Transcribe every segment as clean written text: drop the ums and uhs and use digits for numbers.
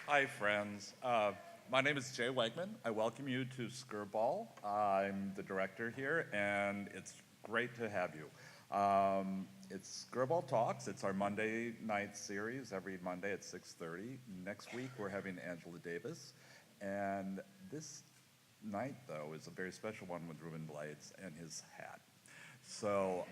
Hi, friends. My name is Jay Wegman. I welcome you to Skirball. I'm the director here, and it's great to have you. It's Skirball Talks. It's our Monday night series every Monday at 6:30. Next week, we're having Angela Davis. And this night, though, is a very special one with Rubén Blades and his hat. So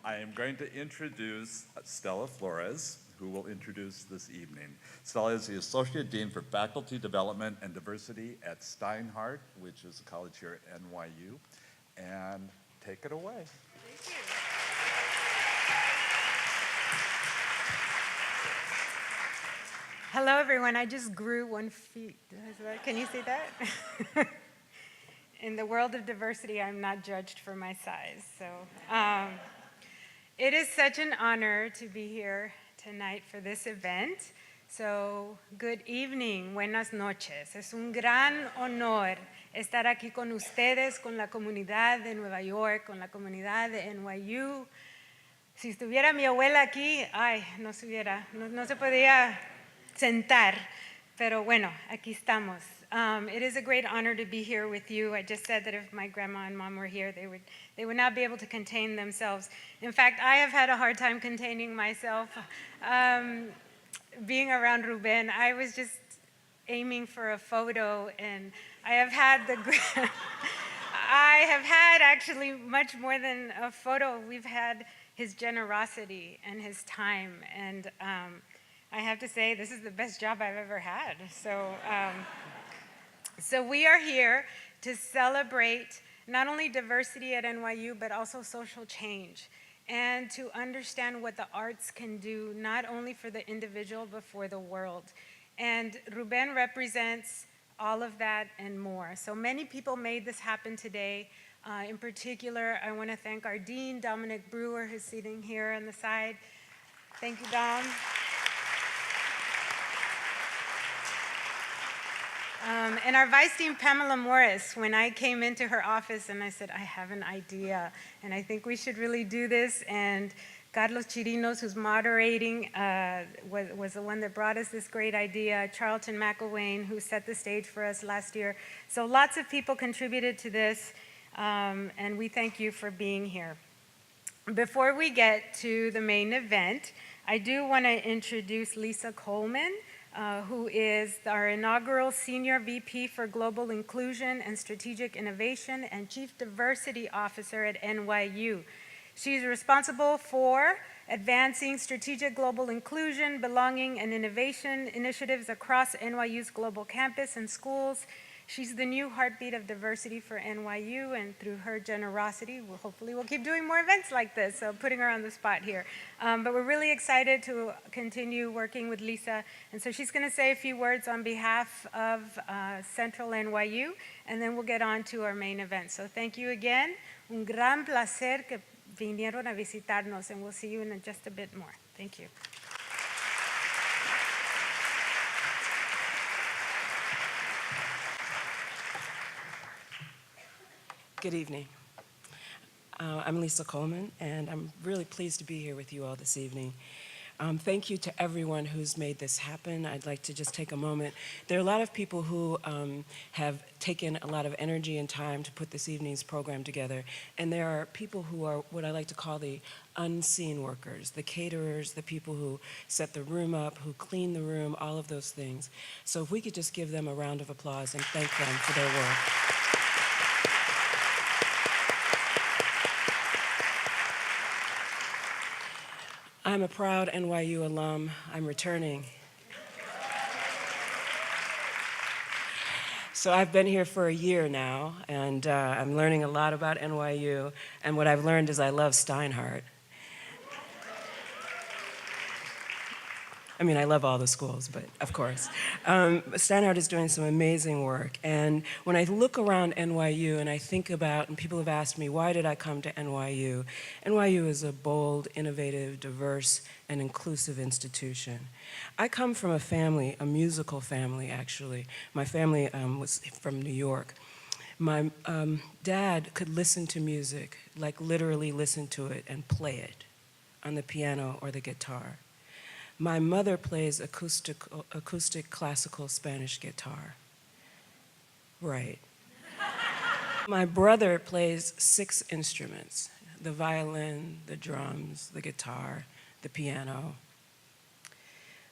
I am going to introduce Stella Flores, who will introduce this evening. Stella is the Associate Dean for Faculty Development and Diversity at Steinhardt, which is a college here at NYU. And take it away. Thank you. Hello, everyone. I just grew 1 foot. Can you see that? In the world of diversity, I'm not judged for my size. So it is such an honor to be here tonight for this event. So good evening, buenas noches. Es un gran honor estar aquí con ustedes, con la comunidad de Nueva York, con la comunidad de NYU. Si estuviera mi abuela aquí, ay, no se podía sentar, pero bueno, aquí estamos. It is a great honor to be here with you. I just said that if my grandma and mom were here, they would not be able to contain themselves. In fact, I have had a hard time containing myself. Being around Ruben, I was just aiming for a photo, and I have had actually much more than a photo. We've had his generosity and his time, and I have to say, this is the best job I've ever had. So we are here to celebrate not only diversity at NYU, but also social change, and to understand what the arts can do, not only for the individual, but for the world. And Ruben represents all of that and more. So many people made this happen today. In particular, I want to thank our dean, Dominic Brewer, who's sitting here on the side. Thank you, Dom. And our vice dean, Pamela Morris, when I came into her office and I said, I have an idea, and I think we should really do this. And Carlos Chirinos, who's moderating, was the one that brought us this great idea. Charlton McElwain, who set the stage for us last year. So lots of people contributed to this, and we thank you for being here. Before we get to the main event, I do want to introduce Lisa Coleman, who is our inaugural Senior VP for Global Inclusion and Strategic Innovation and Chief Diversity Officer at NYU. She's responsible for advancing strategic global inclusion, belonging, and innovation initiatives across NYU's global campus and schools. She's the new heartbeat of diversity for NYU, and through her generosity, hopefully we'll keep doing more events like this, so putting her on the spot here. But we're really excited to continue working with Lisa, and so she's going to say a few words on behalf of Central NYU, and then we'll get on to our main event. So thank you again. Un gran placer que vinieron a visitarnos, and we'll see you in just a bit more. Thank you. Good evening. I'm Lisa Coleman, and I'm really pleased to be here with you all this evening. Thank you to everyone who's made this happen. I'd like to just take a moment. There are a lot of people who have taken a lot of energy and time to put this evening's program together, and there are people who are what I like to call the unseen workers, the caterers, the people who set the room up, who clean the room, all of those things. So if we could just give them a round of applause and thank them for their work. I'm a proud NYU alum. I'm returning. So I've been here for a year now, and I'm learning a lot about NYU, and what I've learned is I love Steinhardt. I mean, I love all the schools, but of course. Steinhardt is doing some amazing work, and when I look around NYU and I think about, and people have asked me, why did I come to NYU? NYU is a bold, innovative, diverse, and inclusive institution. I come from a family, a musical family, actually. My family was from New York. My dad could listen to music, like literally listen to it and play it on the piano or the guitar. My mother plays acoustic classical Spanish guitar. Right. My brother plays 6 instruments: the violin, the drums, the guitar, the piano.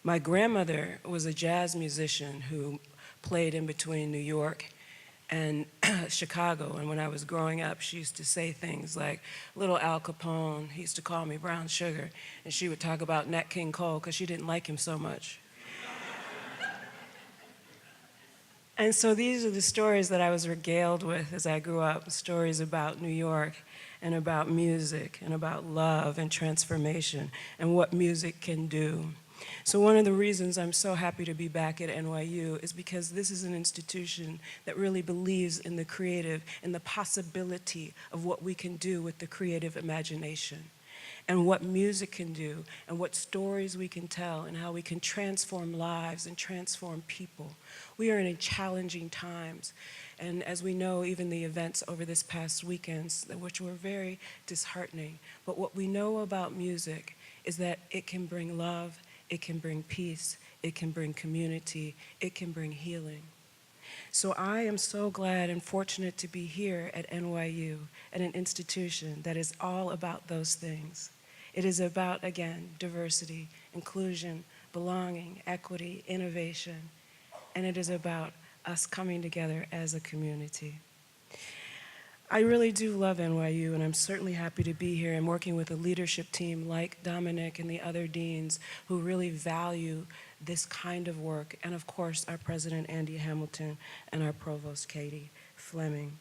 My grandmother was a jazz musician who played in between New York and Chicago, and when I was growing up, she used to say things like, little Al Capone, he used to call me brown sugar, and she would talk about Nat King Cole because she didn't like him so much. And so these are the stories that I was regaled with as I grew up, stories about New York and about music and about love and transformation and what music can do. So one of the reasons I'm so happy to be back at NYU is because this is an institution that really believes in the creative and the possibility of what we can do with the creative imagination, and what music can do, and what stories we can tell, and how we can transform lives and transform people. We are in challenging times, and as we know, even the events over this past weekends, which were very disheartening, but what we know about music is that it can bring love, it can bring peace, it can bring community, it can bring healing. So I am so glad and fortunate to be here at NYU, at an institution that is all about those things. It is about, again, diversity, inclusion, belonging, equity, innovation, and it is about us coming together as a community. I really do love NYU, and I'm certainly happy to be here and working with a leadership team like Dominic and the other deans who really value this kind of work, and of course, our president, Andy Hamilton, and our provost, Katie Fleming.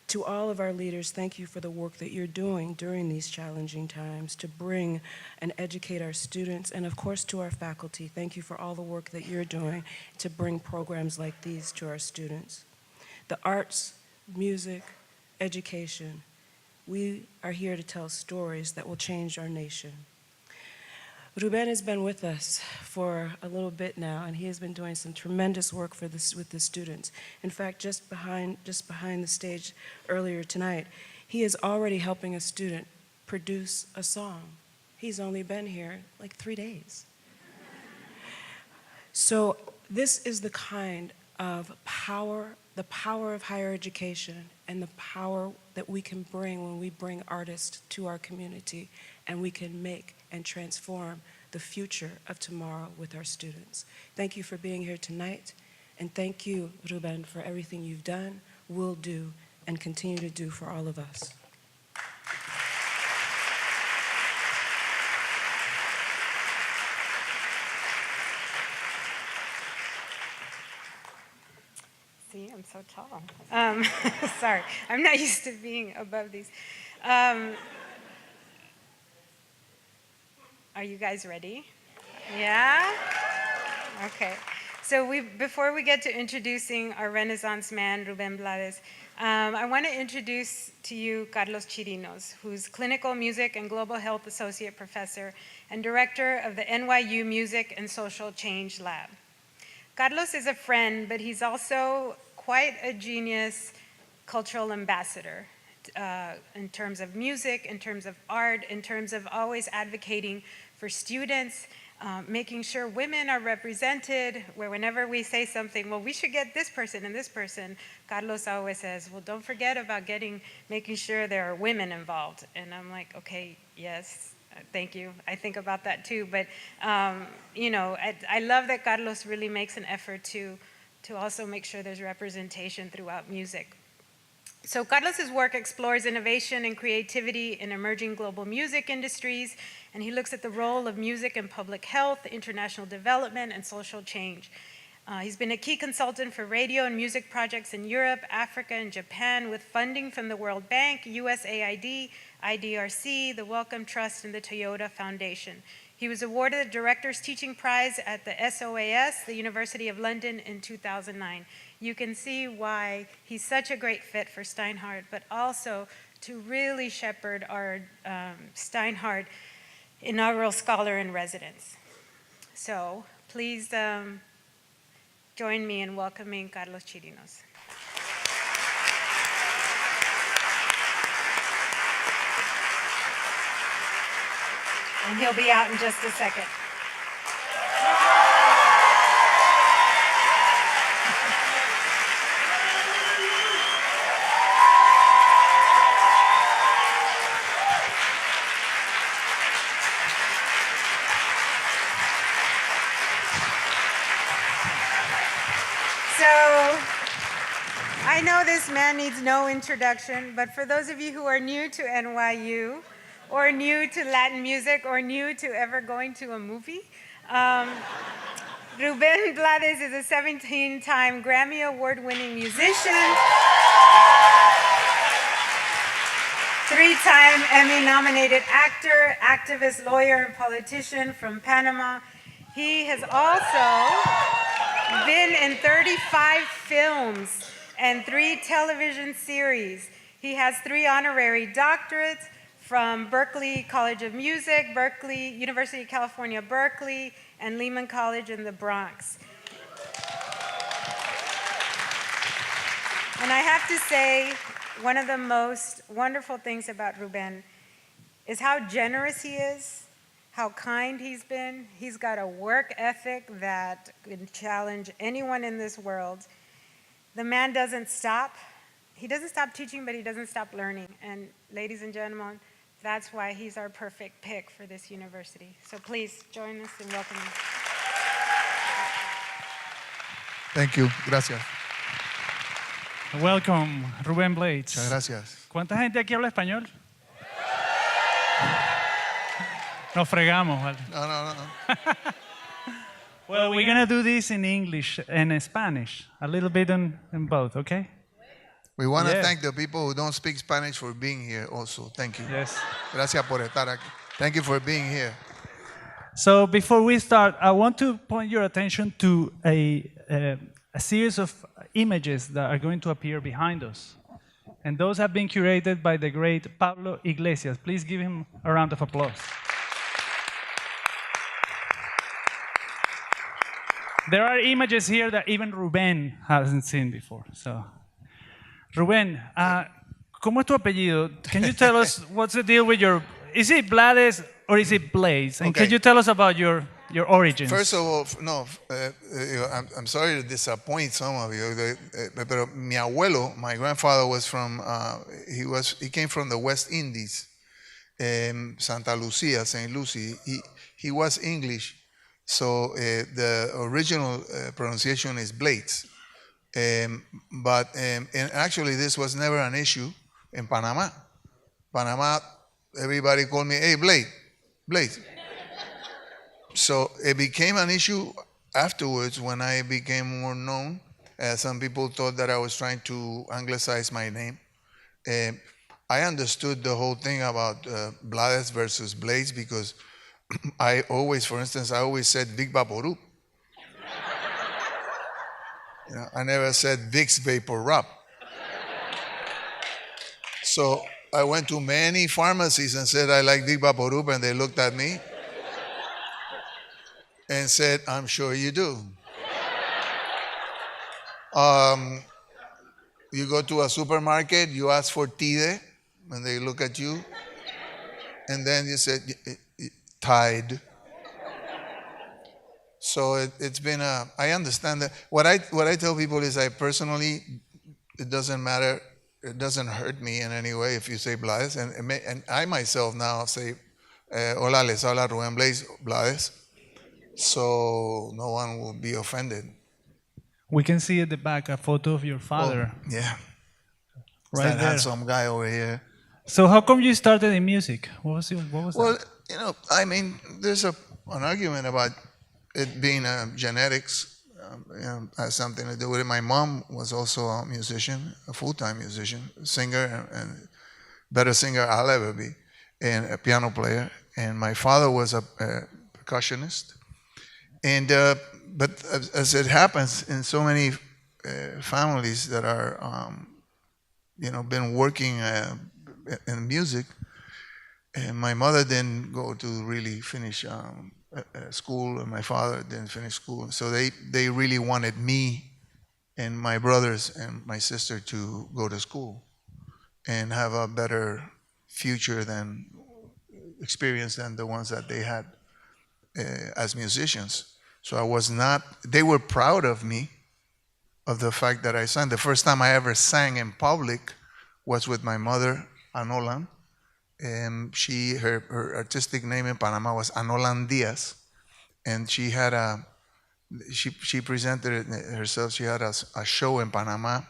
To all of our leaders, thank you for the work that you're doing during these challenging times to bring and educate our students, and of course to our faculty, thank you for all the work that you're doing to bring programs like these to our students. The arts, music, education, we are here to tell stories that will change our nation. Ruben has been with us for a little bit now, and he has been doing some tremendous work with the students. In fact, just behind the stage earlier tonight, he is already helping a student produce a song. He's only been here like 3 days. So this is the kind of power, the power of higher education, and the power that we can bring when we bring artists to our community, and we can make and transform the future of tomorrow with our students. Thank you for being here tonight, and thank you, Ruben, for everything you've done, will do, and continue to do for all of us. See, I'm so tall. Sorry, I'm not used to being above these. Are you guys ready? Yeah? Okay. So before we get to introducing our Renaissance man, Rubén Blades, I want to introduce to you Carlos Chirinos, who's Clinical Music and Global Health Associate Professor and Director of the NYU Music and Social Change Lab. Carlos is a friend, but he's also quite a genius cultural ambassador in terms of music, in terms of art, in terms of always advocating for students, making sure women are represented, where whenever we say something, well, we should get this person and this person, Carlos always says, well, don't forget about making sure there are women involved. And I'm like, okay, yes, thank you. I think about that too. But, you know, I love that Carlos really makes an effort to also make sure there's representation throughout music. So Carlos's work explores innovation and creativity in emerging global music industries, and he looks at the role of music in public health, international development, and social change. He's been a key consultant for radio and music projects in Europe, Africa, and Japan with funding from the World Bank, USAID, IDRC, the Wellcome Trust, and the Toyota Foundation. He was awarded the Director's Teaching Prize at the SOAS, the University of London, in 2009. You can see why he's such a great fit for Steinhardt, but also to really shepherd our Steinhardt inaugural scholar in residence. So please join me in welcoming Carlos Chirinos. And he'll be out in just a second. this man needs no introduction, but for those of you who are new to NYU, or new to Latin music, or new to ever going to a movie, Rubén Blades is a 17-time Grammy Award-winning musician, 3-time Emmy-nominated actor, activist, lawyer, and politician from Panama. He has also been in 35 films and 3 television series. He has 3 honorary doctorates from Berklee College of Music, University of California, Berkeley, and Lehman College in the Bronx. And I have to say, one of the most wonderful things about Ruben is how generous he is, how kind he's been. He's got a work ethic that can challenge anyone in this world. The man doesn't stop. He doesn't stop teaching, but he doesn't stop learning. And ladies and gentlemen, that's why he's our perfect pick for this university. So please join us in welcoming him. Thank you. Gracias. Welcome, Rubén Blades. Muchas gracias. ¿Cuánta gente aquí habla español? Nos fregamos, ¿vale? No. Well, we're going to do this in English and Spanish, a little bit in both, okay? We want to Yeah. thank the people who don't speak Spanish for being here also. Thank you. Yes. Gracias por estar aquí. Thank you for being here. So before we start, I want to point your attention to a series of images that are going to appear behind us. And those have been curated by the great Pablo Iglesias. Please give him a round of applause. There are images here that even Ruben hasn't seen before. So, Ruben, ¿cómo es tu apellido? Can you tell us what's the deal with your... Is it Blades or is it Blades? And Okay. can you tell us about your origins? First of all, I'm sorry to disappoint some of you, pero mi abuelo, my grandfather was from, he came from the West Indies, Santa Lucia, St. Lucie. He was English, so the original pronunciation is Blades. But and actually, this was never an issue in Panama. Panama, everybody called me, hey, Blade. So it became an issue afterwards when I became more known. Some people thought that I was trying to anglicize my name. I understood the whole thing about Blades versus Blades because I always said Vic Vaporub. I never said Vicks Vapor Rub. So I went to many pharmacies and said I like Vic Vaporub, and they looked at me and said, I'm sure you do. You go to a supermarket, you ask for Tide, and they look at you, and then you said, Tide. So it's been I understand that. What I tell people is I personally, it doesn't matter, it doesn't hurt me in any way if you say Blades, and I myself now say, hola, les habla Rubén Blades, so no one will be offended. We can see at the back a photo of your father. Oh, yeah. Right That there. handsome guy over here. So how come you started in music? What was Well, that? I mean, there's an argument about it being genetics, has something to do with it. My mom was also a musician, a full-time musician, singer, and better singer I'll ever be, and a piano player. And my father was a percussionist. And but as it happens in so many families that are, been working in music, and my mother didn't go to really finish school, and my father didn't finish school. So they really wanted me and my brothers and my sister to go to school and have a better future experience than the ones that they had as musicians. So they were proud of me, of the fact that I sang. The first time I ever sang in public was with my mother, Anolan. And her artistic name in Panama was Anolan Diaz. And she had she presented it herself. She had a show in Panama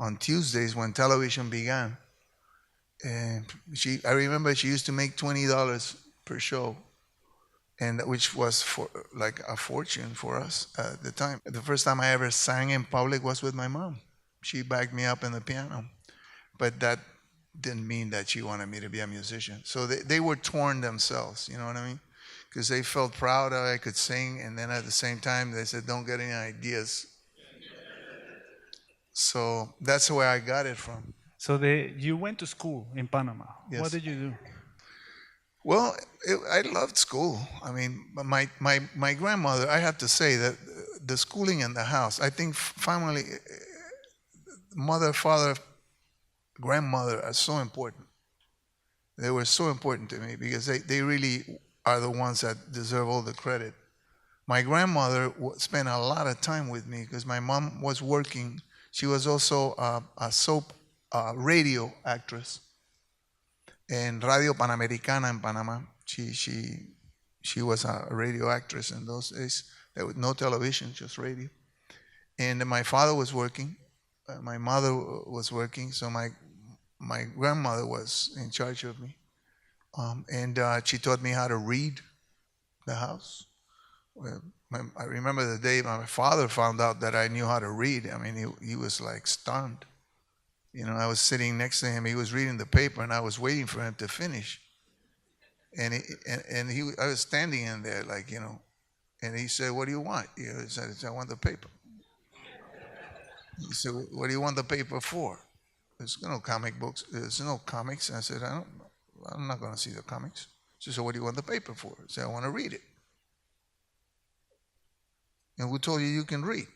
on Tuesdays when television began. And I remember she used to make $20 per show, and which was for like a fortune for us at the time. The first time I ever sang in public was with my mom. She backed me up in the piano, but that didn't mean that she wanted me to be a musician. So they were torn themselves, you know what I mean? Because they felt proud that I could sing, and then at the same time they said, don't get any ideas. So that's where I got it from. So you went to school in Panama. Yes. What did you do? Well, I loved school. I mean, my grandmother, I have to say that the schooling in the house, I think family, mother, father, grandmother are so important. They were so important to me because they really are the ones that deserve all the credit. My grandmother spent a lot of time with me because my mom was working. She was also a soap radio actress in Radio Panamericana in Panama. She was a radio actress in those days. There was no television, just radio. And my father was working. My mother was working. So my grandmother was in charge of me. And she taught me how to read the house. Well, I remember the day my father found out that I knew how to read. I mean, he was like stunned. You know, I was sitting next to him. He was reading the paper, and I was waiting for him to finish. And I was standing in there, like, you know, and he said, "What do you want?" You know, he said, "I want the paper." He said, "What do you want the paper for?" There's no comic books. There's no comics. I said, I'm not going to see the comics. She said, "What do you want the paper for?" I said, "I want to read it." "And who told you you can read?"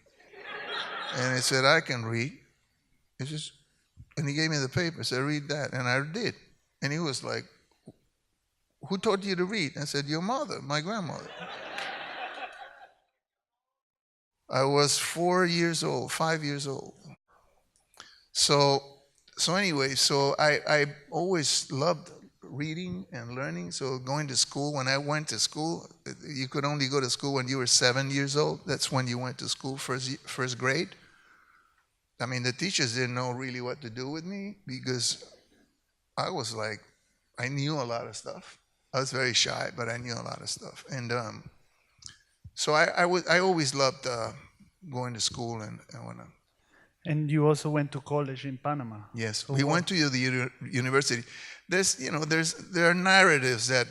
And I said, "I can read." And he gave me the paper. I said, "Read that." And I did. And he was like, "Who taught you to read?" I said, "Your mother, my grandmother." I was 5 years old. So anyway, I always loved reading and learning. So going to school, when I went to school, you could only go to school when you were 7 years old. That's when you went to school, first grade. I mean, the teachers didn't know really what to do with me because I was like, I knew a lot of stuff. I was very shy, but I knew a lot of stuff. And so I always loved going to school and whatnot. And you also went to college in Panama. Yes, So we what- went to the university. There are narratives that,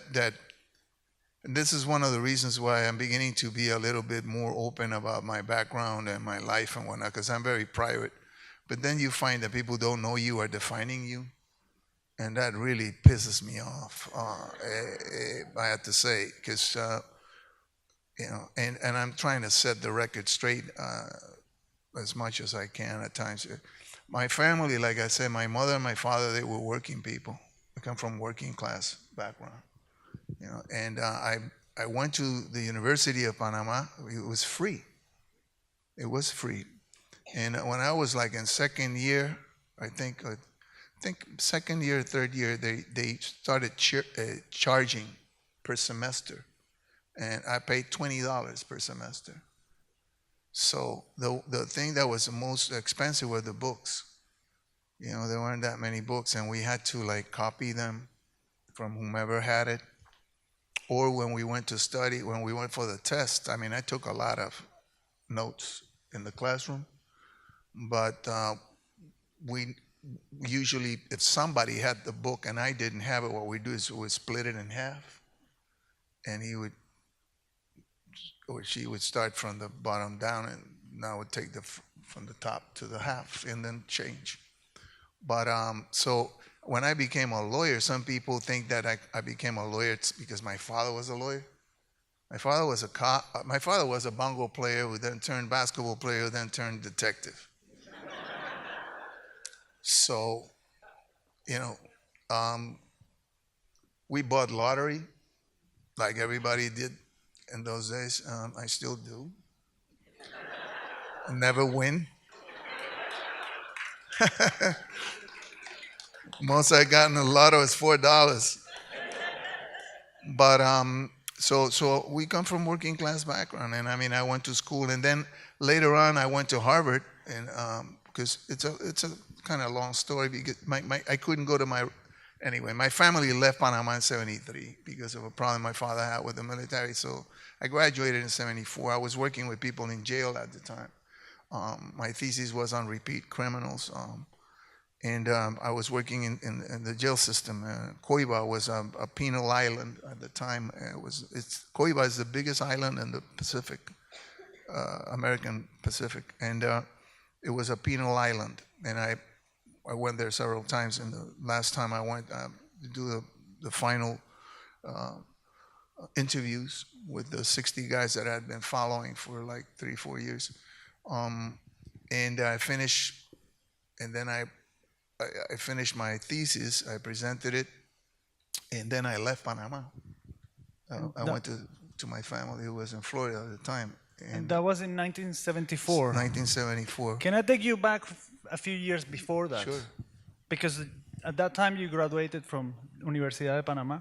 and this is one of the reasons why I'm beginning to be a little bit more open about my background and my life and whatnot, because I'm very private. But then you find that people don't know you are defining you, and that really pisses me off. I have to say, because and I'm trying to set the record straight as much as I can at times. My family, like I said, my mother and my father, they were working people. I come from working class background, you know. And I went to the University of Panama. It was free. It was free. And when I was like in second year, I think second year, third year, they started charging per semester, and I paid $20 per semester. So the thing that was the most expensive were the books. You know, there weren't that many books, and we had to like copy them from whomever had it. Or when we went to study, when we went for the test, I mean, I took a lot of notes in the classroom, but we usually, if somebody had the book and I didn't have it, what we do is we split it in half, and he would, or she would start from the bottom down, and I would take from the top to the half and then change. But so when I became a lawyer, some people think that I became a lawyer because my father was a lawyer. My father was a cop. My father was a bongo player who then turned basketball player, who then turned detective. So, you know, we bought lottery like everybody did in those days. I still do. Never win. Most I got in the lotto is $4. But so we come from working class background, and I mean I went to school, and then later on I went to Harvard and because it's a kind of long story because I couldn't go to my family left Panama in 73 because of a problem my father had with the military. So I graduated in 74. I was working with people in jail at the time. My thesis was on repeat criminals. And I was working in the jail system. Coiba was a penal island at the time. Coiba is the biggest island in the Pacific, American Pacific, and it was a penal island. And I went there several times. And the last time I went to do the final interviews with the 60 guys that I had been following for like 3-4 years. And I finished, and then I finished my thesis, I presented it, and then I left Panama. I went to my family who was in Florida at the time. And that was in 1974. 1974. Can I take you back a few years before that? Sure. Because at that time you graduated from Universidad de Panama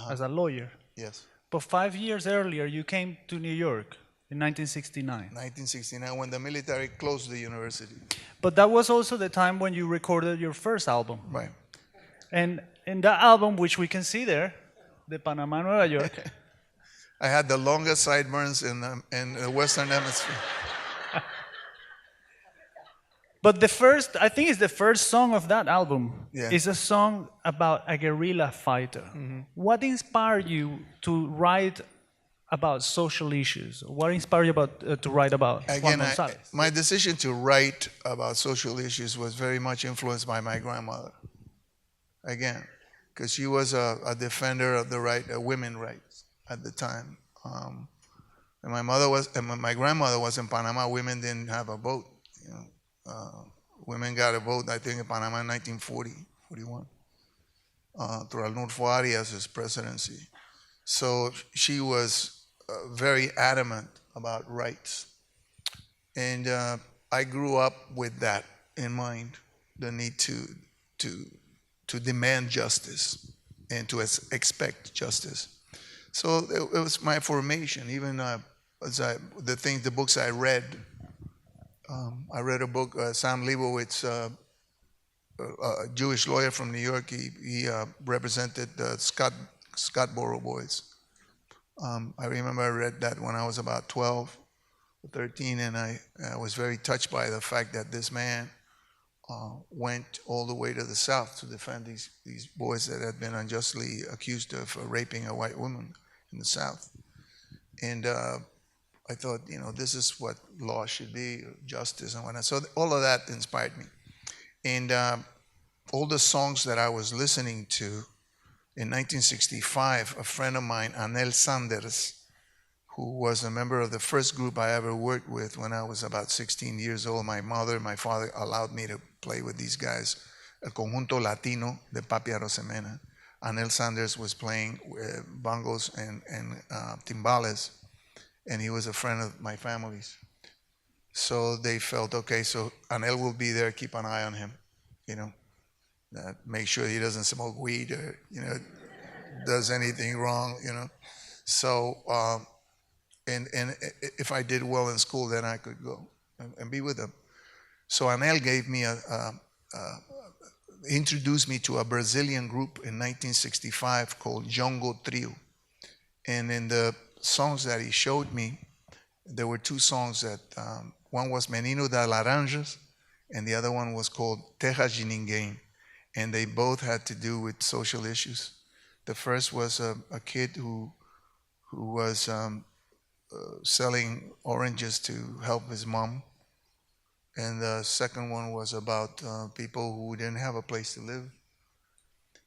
as a lawyer. Yes. But 5 years earlier you came to New York in 1969. 1969, when the military closed the university. But that was also the time when you recorded your first album. Right. And in that album, which we can see there, De Panama, Nueva York, I had the longest sideburns in the Western Hemisphere. but I think it's the first song of that album. Yeah. It's a song about a guerrilla fighter. Mm-hmm. What inspired you to write about social issues? What inspired you to write about Juan Gonzalez? My decision to write about social issues was very much influenced by my grandmother. Again, because she was a defender of the women's rights at the time. And my grandmother was in Panama. Women didn't have a vote. You know, women got a vote, I think, in Panama in 1940, 41, through Arnulfo Arias' presidency. So she was very adamant about rights. And I grew up with that in mind, the need to demand justice and to expect justice. So it was my formation, even the books I read. I read a book, Sam Leibowitz, a Jewish lawyer from New York. He represented the Scottsboro boys. I remember I read that when I was about 12 or 13, and I was very touched by the fact that this man went all the way to the South to defend these boys that had been unjustly accused of raping a white woman in the South. And I thought, this is what law should be, justice and whatnot. So all of that inspired me. And all the songs that I was listening to, in 1965, a friend of mine, Anel Sanders, who was a member of the first group I ever worked with when I was about 16 years old, my mother and my father allowed me to play with these guys, El Conjunto Latino de Papi Arosemena. Anel Sanders was playing bongos and timbales, and he was a friend of my family's. So they felt, okay, so Anel will be there, keep an eye on him, make sure he doesn't smoke weed or, does anything wrong, So, and if I did well in school, then I could go and be with him. So Anel gave me introduced me to a Brazilian group in 1965 called Jongo Trio. And in the songs that he showed me, there were two songs that, one was Menino das Laranjas, and the other one was called Terra de Ninguém. And they both had to do with social issues. The first was a kid who was selling oranges to help his mom. And the second one was about people who didn't have a place to live.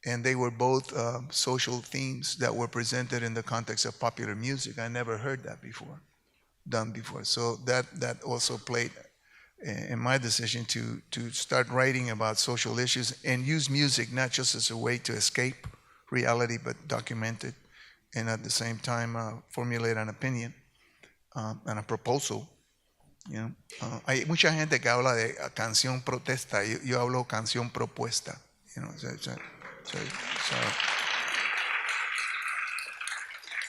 And they were both social themes that were presented in the context of popular music. I never heard that done before. So that also played in my decision to start writing about social issues and use music not just as a way to escape reality, but document it, and at the same time formulate an opinion and a proposal. Hay mucha gente que habla de canción protesta. Yo hablo canción propuesta.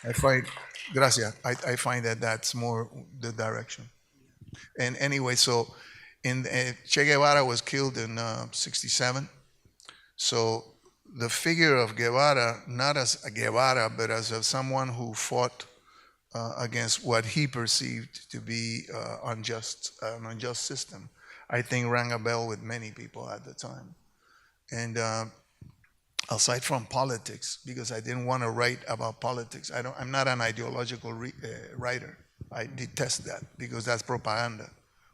I find, gracias. I find that that's more the direction. And anyway, so Che Guevara was killed in 67. So the figure of Guevara, not as a Guevara, but as someone who fought against what he perceived to be an unjust system, I think rang a bell with many people at the time. And aside from politics, because I didn't want to write about politics, I'm not an ideological writer. I detest that because that's propaganda.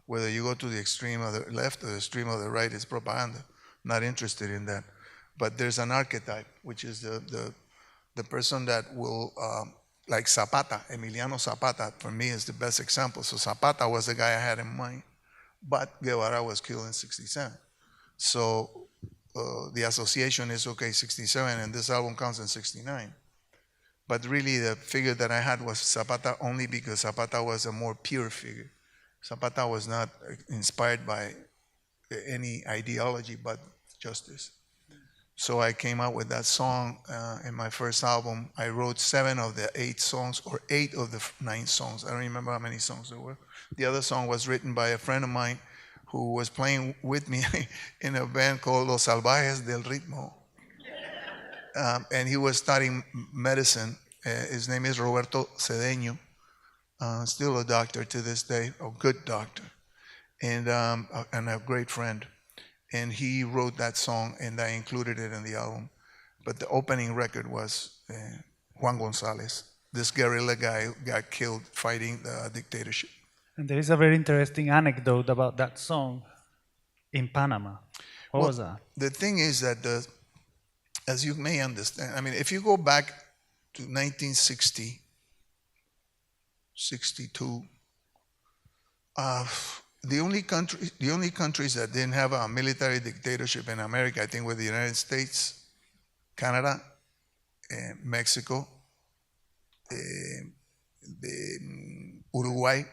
Whether you go to the extreme of the left or the extreme of the right, it's propaganda. Not interested in that. But there's an archetype, which is the person that will, like Zapata, Emiliano Zapata, for me is the best example. So Zapata was the guy I had in mind, but Guevara was killed in 67. So the association is, okay, 67, and this album comes in 69. But really the figure that I had was Zapata only because Zapata was a more pure figure. Zapata was not inspired by any ideology but justice. So I came out with that song in my first album. I wrote 7 of the 8 songs, or 8 of the 9 songs. I don't remember how many songs there were. The other song was written by a friend of mine who was playing with me in a band called Los Salvajes del Ritmo. And he was studying medicine. His name is Roberto Cedeño. Still a doctor to this day, a good doctor, and a great friend. And he wrote that song, and I included it in the album. But the opening record was Juan Gonzalez, this guerrilla guy who got killed fighting the dictatorship. And there is a very interesting anecdote about that song in Panama. What was that? The thing is that, as you may understand, I mean, if you go back to 1960, 62. The only countries that didn't have a military dictatorship in America, I think, were the United States, Canada, Mexico, Uruguay,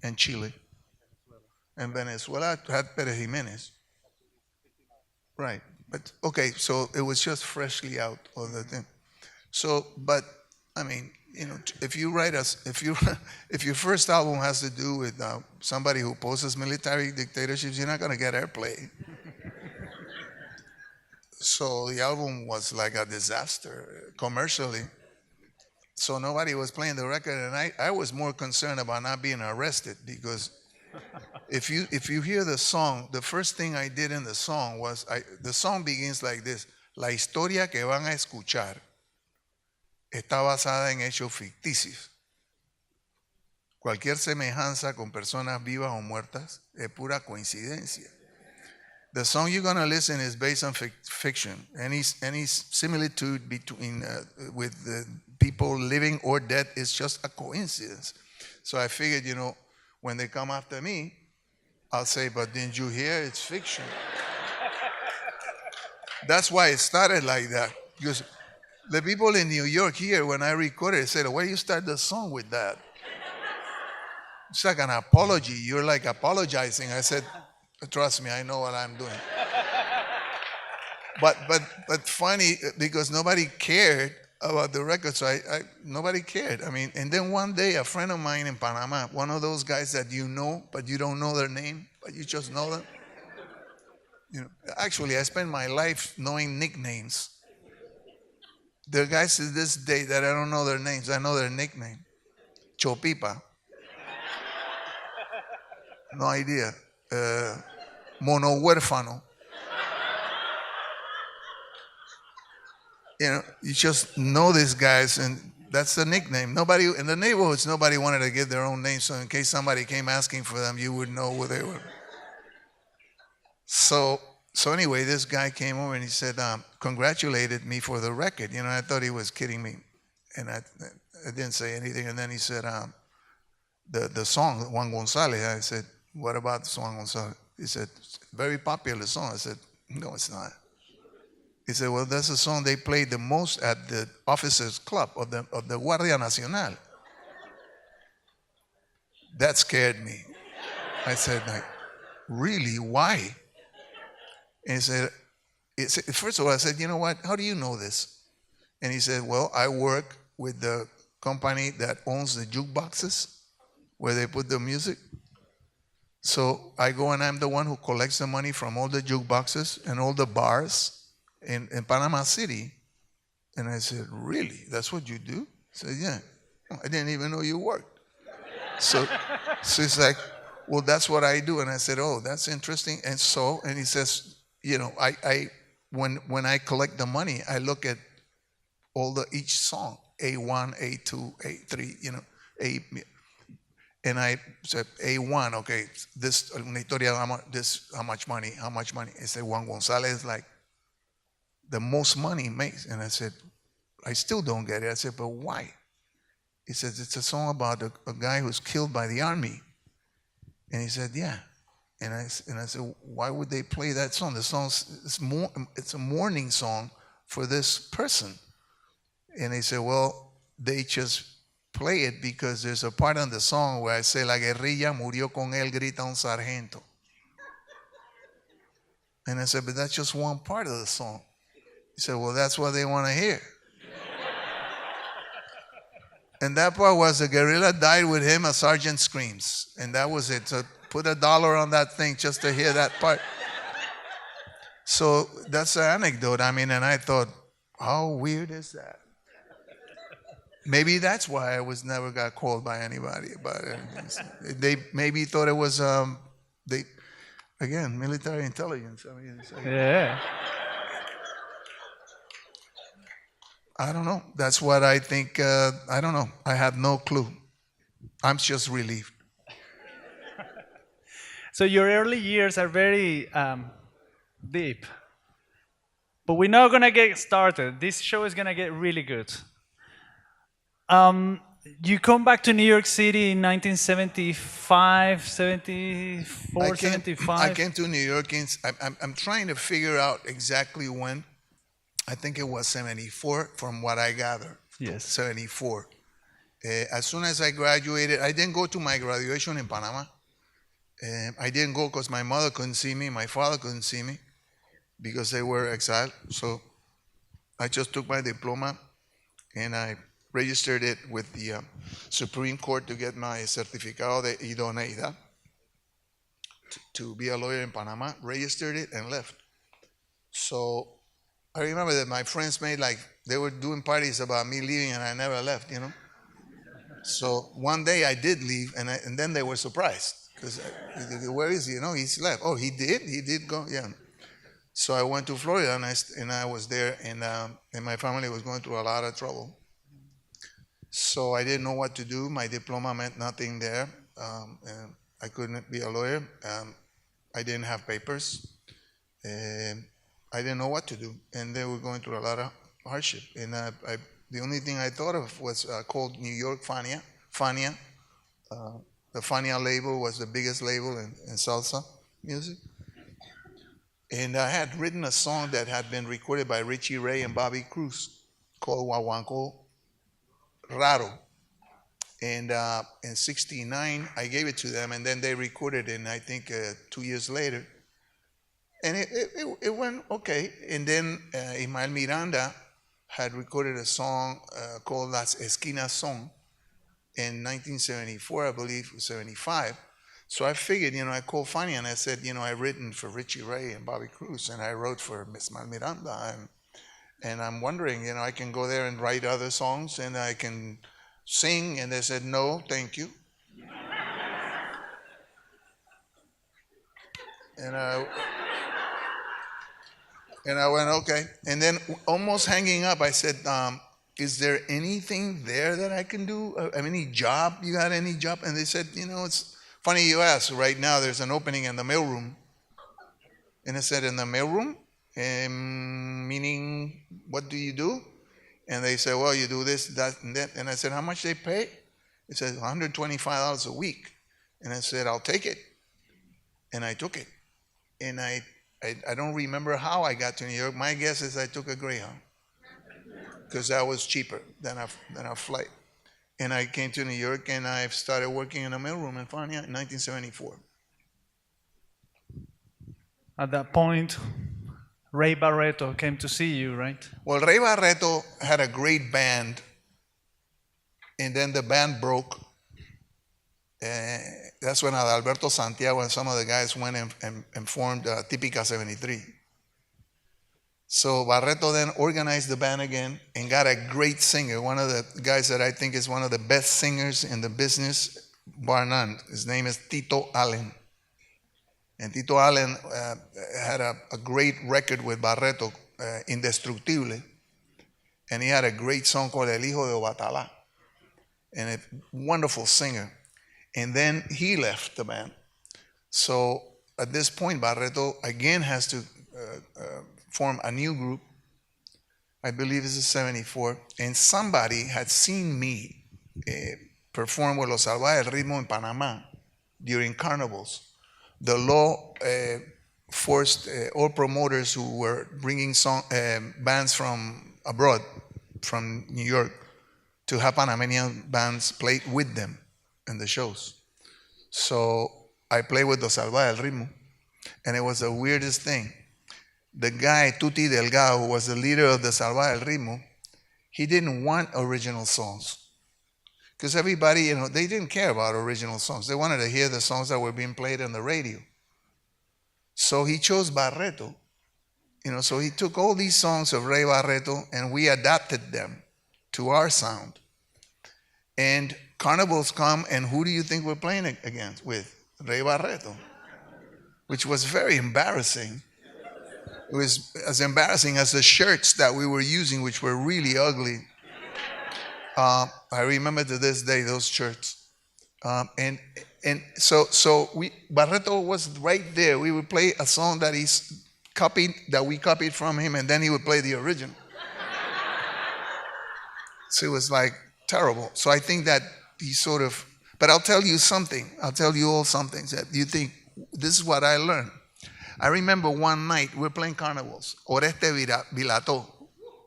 and Chile. And Venezuela had Pérez Jiménez. Right. But okay, so it was just freshly out of the thing. So, but I mean, you know, if your first album has to do with somebody who opposes military dictatorships, you're not going to get airplay. So the album was like a disaster commercially. So nobody was playing the record, and I was more concerned about not being arrested, because if you hear the song, the first thing I did in the song was, the song begins like this: La historia que van a escuchar está basada en hechos ficticios. Cualquier semejanza con personas vivas o muertas es pura coincidencia. The song you're going to listen is based on fiction. Any similitude between with the people living or dead is just a coincidence. So I figured, you know, when they come after me, I'll say, but didn't you hear? It's fiction. That's why it started like that. Because the people in New York here, when I recorded it, said, why do you start the song with that? It's like an apology. You're like apologizing. I said, trust me, I know what I'm doing. But funny, because nobody cared about the record, so nobody cared. I mean, and then one day, a friend of mine in Panama, one of those guys that you know, but you don't know their name, but you just know them. You know, actually, I spent my life knowing nicknames. There are guys to this day that I don't know their names. I know their nickname. Chopipa. No idea. Mono huérfano. You know, you just know these guys, and that's the nickname. Nobody in the neighborhoods, nobody wanted to give their own name, so in case somebody came asking for them, you would know who they were. So anyway, this guy came over and he said, congratulated me for the record. You know, I thought he was kidding me, and I didn't say anything. And then he said, the song, Juan Gonzalez. I said, what about the song, Gonzalez? He said, very popular song. I said, no, it's not. He said, well, that's the song they played the most at the officers' club of the Guardia Nacional. That scared me. I said, like, really? Why? And he said, first of all, I said, you know what? How do you know this? And he said, well, I work with the company that owns the jukeboxes where they put the music. So I go and I'm the one who collects the money from all the jukeboxes and all the bars in Panama City. And I said, really? That's what you do? I said, yeah. I didn't even know you worked. So it's like, well, that's what I do. And I said, oh, that's interesting. And he says, you know, when I collect the money, I look at each song, A1, A2, A3, you know, and I said, A1, okay, this, una historia, this, how much money? He said, Juan Gonzalez, like, the most money he makes. And I said, I still don't get it. I said, but why? He says, it's a song about a guy who's killed by the army. And he said, yeah. And I said, why would they play that song? The song it's a mourning song for this person. And they said, well, they just play it because there's a part on the song where I say, la guerrilla murió con él, grita un sargento. And I said, but that's just one part of the song. He said, well, that's what they want to hear. And that part was the guerrilla died with him, a sergeant screams. And that was it. So put $1 on that thing just to hear that part. So that's an anecdote. I mean, and I thought, how weird is that? Maybe that's why I never got called by anybody. But they maybe thought it was, again, military intelligence. I mean, Yeah. I don't know. That's what I think. I don't know. I have no clue. I'm just relieved. So your early years are very deep. But we're not going to get started. This show is going to get really good. You come back to New York City in 1975, 74, 75? I came to New York. I'm trying to figure out exactly when. I think it was 74 from what I gather. Yes. 74. As soon as I graduated, I didn't go to my graduation in Panama. I didn't go because my mother couldn't see me, my father couldn't see me because they were exiled. So I just took my diploma and I registered it with the Supreme Court to get my certificado de idoneidad to be a lawyer in Panama, registered it and left. So I remember that my friends they were doing parties about me leaving and I never left, you know. So one day I did leave and then they were surprised because where is he? You know, he's left. Oh, he did go, yeah. So I went to Florida and I was there and my family was going through a lot of trouble. So I didn't know what to do. My diploma meant nothing there. And I couldn't be a lawyer. I didn't have papers. I didn't know what to do, and they were going through a lot of hardship. And the only thing I thought of was called New York Fania. The Fania label was the biggest label in salsa music. And I had written a song that had been recorded by Richie Ray and Bobby Cruz called Guaguancó Raro. And in '69, I gave it to them, and then they recorded it, and I think 2 years later. And it went okay. And then Ismael Miranda had recorded a song called Las Esquinas Son in 1974, I believe, or 75. So I figured, I called Fanny and I said, I've written for Richie Ray and Bobby Cruz, and I wrote for Ismael Miranda. And I'm wondering, I can go there and write other songs and I can sing. And they said, no, thank you. And I went, okay. And then almost hanging up, I said, is there anything there that I can do? Any job? You got any job? And they said, it's funny you ask. Right now, there's an opening in the mailroom. And I said, in the mailroom? Meaning, what do you do? And they said, well, you do this, that, and that. And I said, how much they pay? It said $125 a week. And I said, I'll take it. And I took it. And I don't remember how I got to New York. My guess is I took a Greyhound because that was cheaper than a flight. And I came to New York and I started working in a mailroom in Fania in 1974. At that point, Ray Barretto came to see you, right? Well, Ray Barretto had a great band, and then the band broke. That's when Adalberto Santiago and some of the guys went and formed Típica 73. So Barretto then organized the band again and got a great singer, one of the guys that I think is one of the best singers in the business, bar none. His name is Tito Allen. And Tito Allen had a great record with Barretto, Indestructible. And he had a great song called El Hijo de Obatalá. And a wonderful singer. And then he left the band. So at this point, Barretto again has to form a new group. I believe this is 74. And somebody had seen me perform with Los Salvajes del Ritmo in Panama during carnivals. The law forced all promoters who were bringing bands from abroad, from New York, to have Panamanian bands play with them in the shows. So I played with Los Salvajes del Ritmo, and it was the weirdest thing. The guy, Tuti Delgado, who was the leader of the Salvajes del Ritmo, he didn't want original songs. Because everybody, they didn't care about original songs. They wanted to hear the songs that were being played on the radio. So he chose Barretto. So he took all these songs of Ray Barretto and we adapted them to our sound. And carnivals come, and who do you think we're playing with? Ray Barretto, which was very embarrassing. It was as embarrassing as the shirts that we were using, which were really ugly. I remember to this day those shirts. And so Barretto was right there. We would play a song that we copied from him, and then he would play the original. So it was like terrible. So I think that he but I'll tell you something. I'll tell you all something that you think, this is what I learned. I remember one night we're playing carnivals. Oreste Vilato,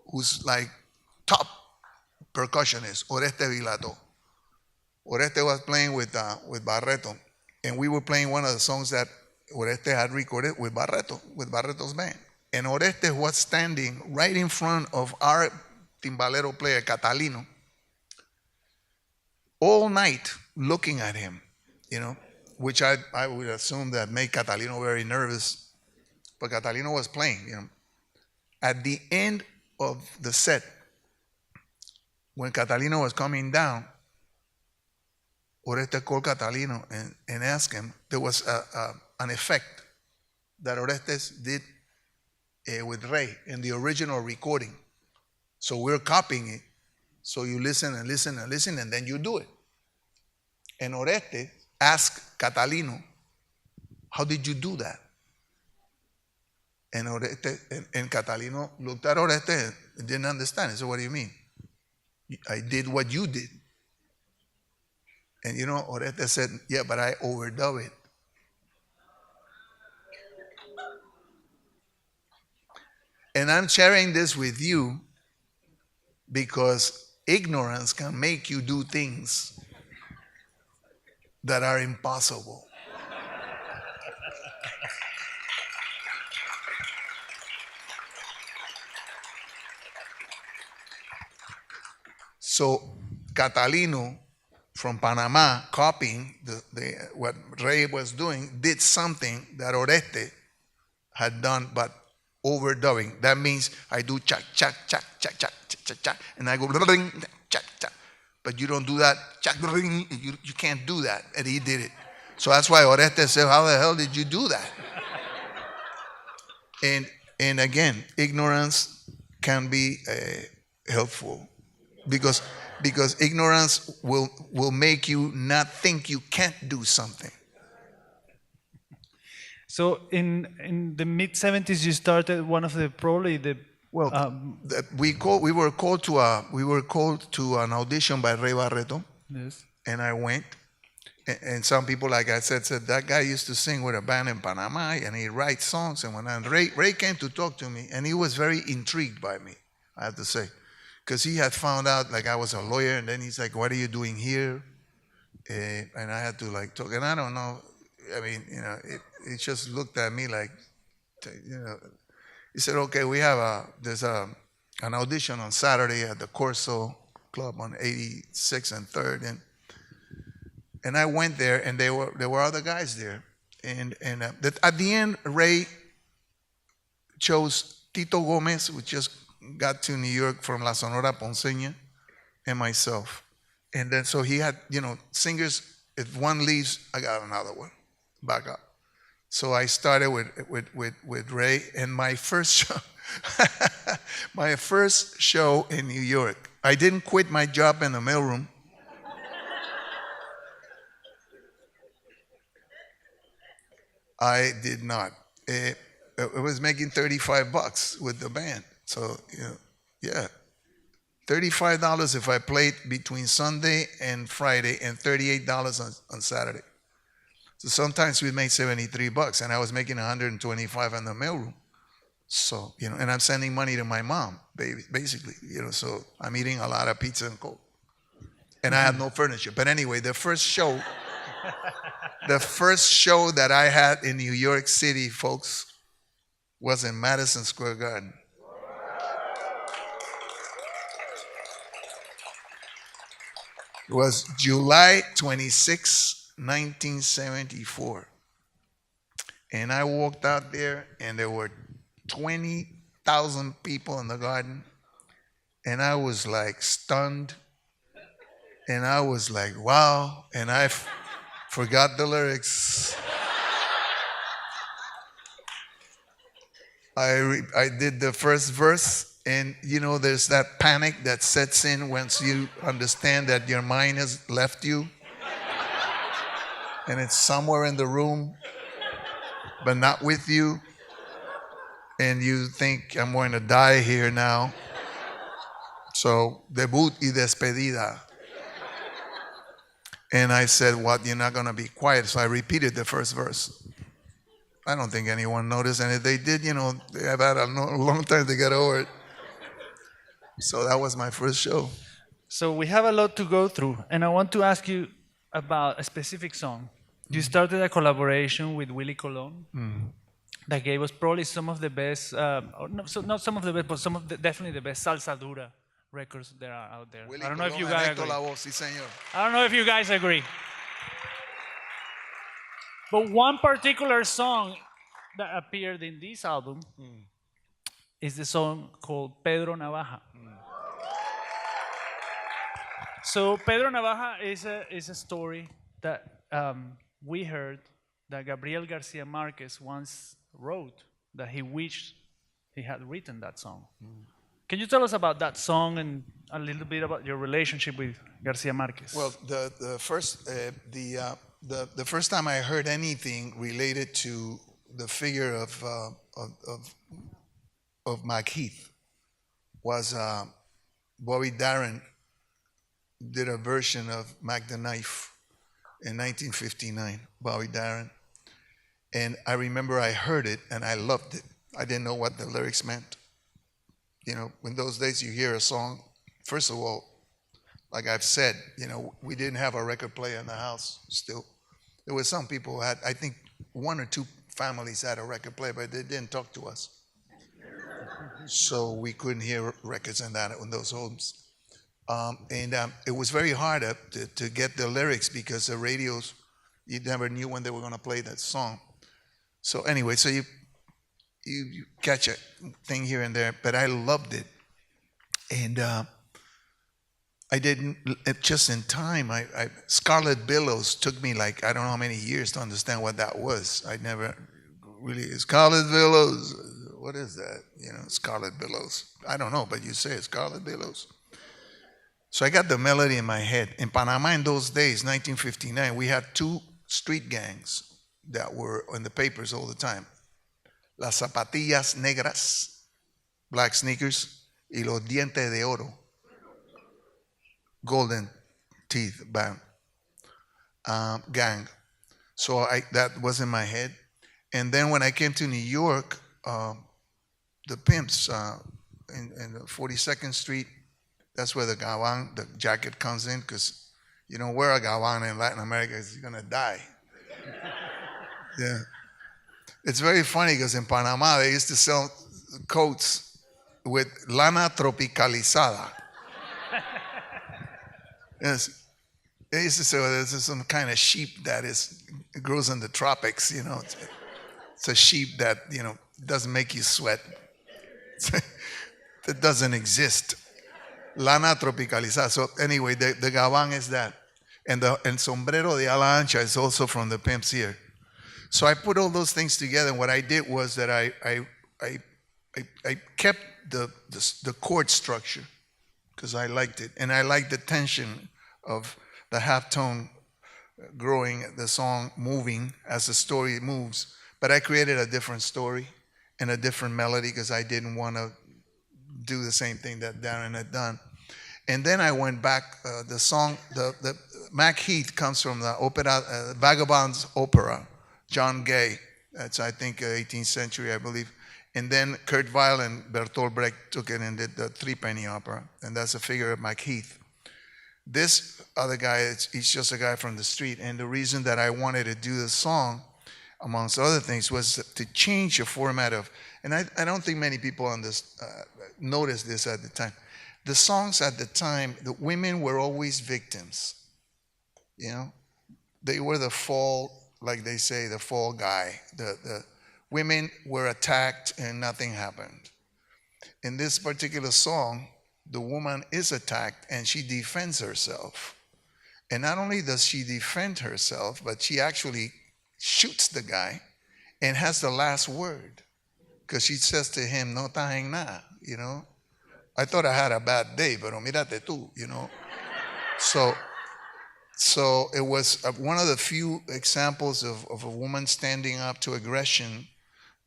who's like top percussionist, Oreste Vilato. Oreste was playing with Barretto, and we were playing one of the songs that Oreste had recorded with Barretto's band. And Oreste was standing right in front of our timbalero player, Catalino, all night looking at him, which I would assume that made Catalino very nervous. But Catalino was playing, At the end of the set, when Catalino was coming down, Oreste called Catalino and asked him. There was an effect that Orestes did with Ray in the original recording. So we're copying it. So you listen and listen and listen, and then you do it. And Oreste asked Catalino, how did you do that? And Catalino looked at Oreste and didn't understand. He said, what do you mean? I did what you did. And Oreste said, yeah, but I overdub it. And I'm sharing this with you because ignorance can make you do things that are impossible. So Catalino from Panama, copying what Ray was doing, did something that Oreste had done, but overdubbing. That means I do chak, chak, chak, chak, chak, chak, chak, chak, and I go ring, chak, chak. But you don't do that, chak, ring, you can't do that. And he did it. So that's why Oreste said, how the hell did you do that? And again, ignorance can be helpful because ignorance will make you not think you can't do something. So in the mid 70s, you started one of the we were called to an audition by Ray Barretto. Yes. And I went. And some people, like I said that guy used to sing with a band in Panama, and he writes songs. And when Ray came to talk to me, and he was very intrigued by me, I have to say, because he had found out like I was a lawyer, and then he's like, "What are you doing here?" And I had to like talk, and I don't know. I mean, it just looked at me like, He said, "Okay, we have there's an audition on Saturday at the Corso Club on 86 and 3rd, And I went there, and there were other guys there. And at the end, Ray chose Tito Gomez, who just got to New York from La Sonora Ponceña, and myself. And then so he had, singers. If one leaves, I got another one, back up. So I started with Ray, and my first show, my first show in New York. I didn't quit my job in the mailroom. I did not. It was making $35 with the band. So, yeah. $35 if I played between Sunday and Friday, and $38 on Saturday. So sometimes we made $73, and I was making $125 in the mailroom. So, and I'm sending money to my mom, basically, so I'm eating a lot of pizza and Coke. And I had no furniture. But anyway, the first show that I had in New York City, folks, was in Madison Square Garden. It was July 26, 1974. And I walked out there, and there were 20,000 people in the garden. And I was like stunned. And I was like, wow. And I forgot the lyrics. I did the first verse. And, there's that panic that sets in once you understand that your mind has left you. And it's somewhere in the room, but not with you. And you think, I'm going to die here now. So, debut y despedida. And I said, what, you're not going to be quiet? So I repeated the first verse. I don't think anyone noticed. And if they did, they have had a long time to get over it. So that was my first show. So we have a lot to go through, and I want to ask you about a specific song. You started a collaboration with Willie Colon that gave us probably some of the best, not some of the best, but definitely the best salsa dura records that are out there. Willie I don't know if you Colon, guys Héctor agree. La Voz, sí, señor. I don't know if you guys agree. But one particular song that appeared in this album is the song called Pedro Navaja. So Pedro Navaja is a story that we heard that Gabriel Garcia Marquez once wrote, that he wished he had written that song. Can you tell us about that song and a little bit about your relationship with Garcia Marquez? Well, the first time I heard anything related to the figure of Marquez was Bobby Darin did a version of Mac the Knife in 1959, Bobby Darin. And I remember I heard it and I loved it. I didn't know what the lyrics meant. In those days you hear a song, first of all, like I've said, we didn't have a record player in the house still. There were some people who had, I think one or two families had a record player, but they didn't talk to us. So we couldn't hear records in those homes. And it was very hard to get the lyrics because the radios, you never knew when they were going to play that song. So anyway, so you catch a thing here and there, but I loved it. And I didn't, just in time, Scarlet Billows took me like, I don't know how many years to understand what that was. I never really, Scarlet Billows, what is that? Scarlet Billows. I don't know, but you say it, Scarlet Billows. So I got the melody in my head. In Panama in those days, 1959, we had two street gangs that were in the papers all the time. Las Zapatillas Negras, black sneakers, y los Dientes de Oro, golden teeth band, gang. So that was in my head. And then when I came to New York, the pimps in the 42nd Street, that's where the gabán, the jacket comes in, because you don't wear a gabán in Latin America, you're going to die. Yeah. It's very funny because in Panama, they used to sell coats with lana tropicalizada. Yes. There's some kind of sheep that grows in the tropics, you know. It's a sheep that, you know, doesn't make you sweat. It doesn't exist. Lana tropicalizada. So anyway, the gabán is that. And the sombrero de ala ancha is also from the pimp's ear. So I put all those things together, and what I did was that I kept the chord structure because I liked it, and I liked the tension of the half tone growing, the song moving as the story moves. But I created a different story and a different melody because I didn't want to do the same thing that Darren had done. And then I went back. The song, the Mac Heath comes from the opera, Vagabond's opera, John Gay. That's, I think, 18th century, I believe. And then Kurt Weill and Bertolt Brecht took it and did the Three-Penny Opera. And that's a figure of Mac Heath. This other guy, he's just a guy from the street. And the reason that I wanted to do the song, amongst other things, was to change the format of, and I don't think many people on this noticed this at the time. The songs at the time, the women were always victims. You know, they were the fall, like they say, the fall guy. The women were attacked and nothing happened. In this particular song, the woman is attacked and she defends herself. And not only does she defend herself, but she actually shoots the guy and has the last word. Because she says to him, no estás en nada, you know. I thought I had a bad day, pero mírate tú, you know. So it was one of the few examples of a woman standing up to aggression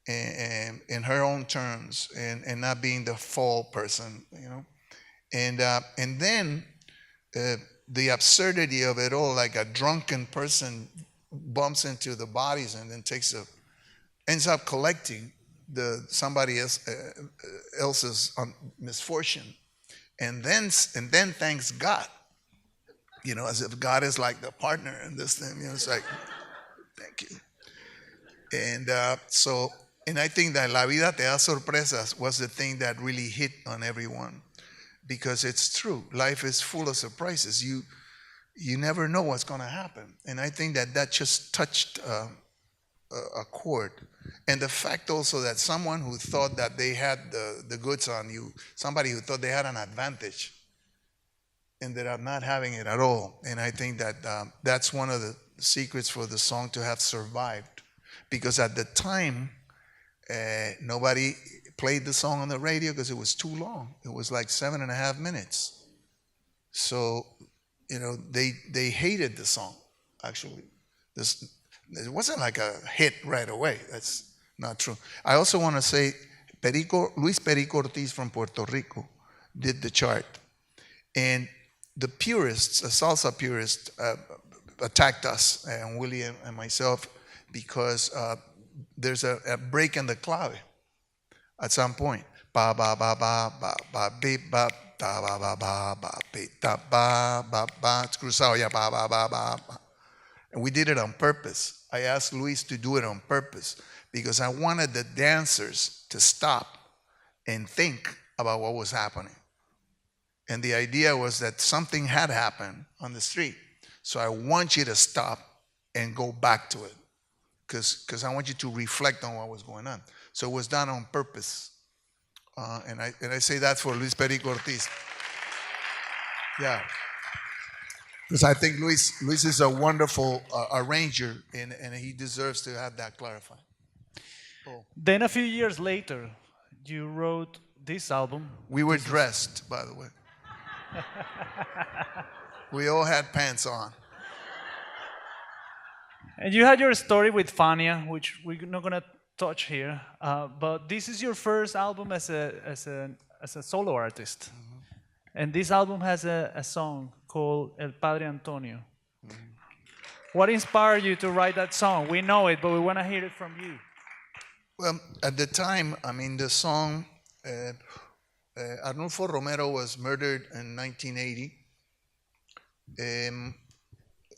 in her own terms and not being the fall person, you know. And then the absurdity of it all, like a drunken person bumps into the bodies and then ends up collecting somebody else's misfortune, and then thanks God, you know, as if God is like the partner in this thing. You know, it's like, thank you. And and I think that La Vida Te Da Sorpresas was the thing that really hit on everyone, because it's true. Life is full of surprises. You never know what's going to happen, and I think that just touched a chord. And the fact also that someone who thought that they had the goods on you, somebody who thought they had an advantage, ended up not having it at all. And I think that that's one of the secrets for the song to have survived. Because at the time, nobody played the song on the radio because it was too long. It was like 7.5 minutes. So, you know, they hated the song, actually. It wasn't like a hit right away. That's not true. I also want to say Luis Perico Ortiz from Puerto Rico did the chart. And the purists, the salsa purists, attacked us, and Willie and myself, because there's a break in the clave at some point. Ba ba ba ba ba ba beep ba da ba ba ba ba beep da ba ba ba. It's cruzado ya ba ba ba ba ba. And we did it on purpose. I asked Luis to do it on purpose because I wanted the dancers to stop and think about what was happening. And the idea was that something had happened on the street. So I want you to stop and go back to it, because I want you to reflect on what was going on. So it was done on purpose. And I say that for Luis Perico Ortiz. Yeah. Because I think Luis is a wonderful arranger, and he deserves to have that clarified. Oh. Then a few years later, you wrote this album. We were dressed, by the way. We all had pants on. And you had your story with Fania, which we're not going to touch here. But this is your first album as a solo artist. Mm-hmm. And this album has a song called El Padre Antonio. Mm-hmm. What inspired you to write that song? We know it, but we want to hear it from you. Well, at the time, I mean, the song, Arnulfo Romero was murdered in 1980.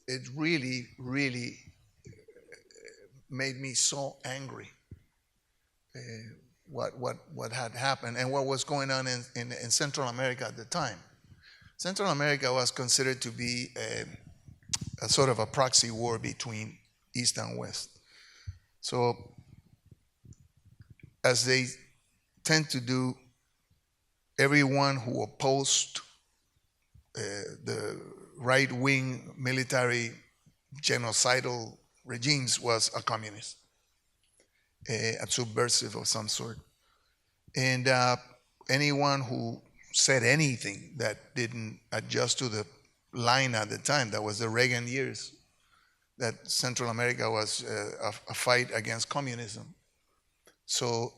It really, really made me so angry. What had happened and what was going on in Central America at the time. Central America was considered to be a sort of a proxy war between East and West. So, as they tend to do, everyone who opposed the right-wing military genocidal regimes was a communist, a subversive of some sort. And anyone who said anything that didn't adjust to the line at the time, that was the Reagan years, that Central America was a fight against communism. So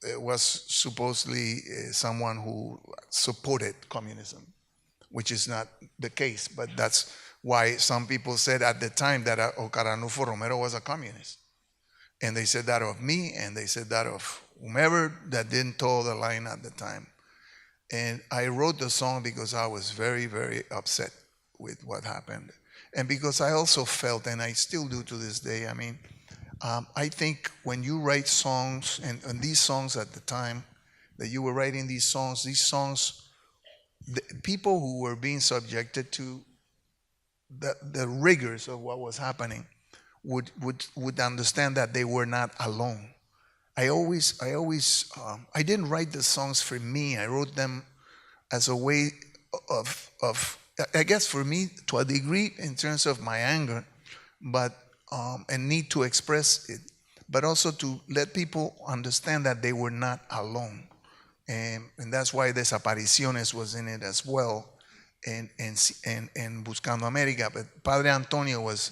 it was supposedly someone who supported communism, which is not the case, but that's why some people said at the time that Ocaranufo Romero was a communist. And they said that of me, and they said that of whomever that didn't toe the line at the time. And I wrote the song because I was very, very upset with what happened. And because I also felt, and I still do to this day, I mean, I think when you write songs, and these songs at the time that you were writing these songs, the people who were being subjected to the rigors of what was happening would understand that they were not alone. I didn't write the songs for me. I wrote them as a way of I guess for me to a degree in terms of my anger, but and need to express it, but also to let people understand that they were not alone. And that's why Desapariciones was in it as well, and Buscando America. But Padre Antonio was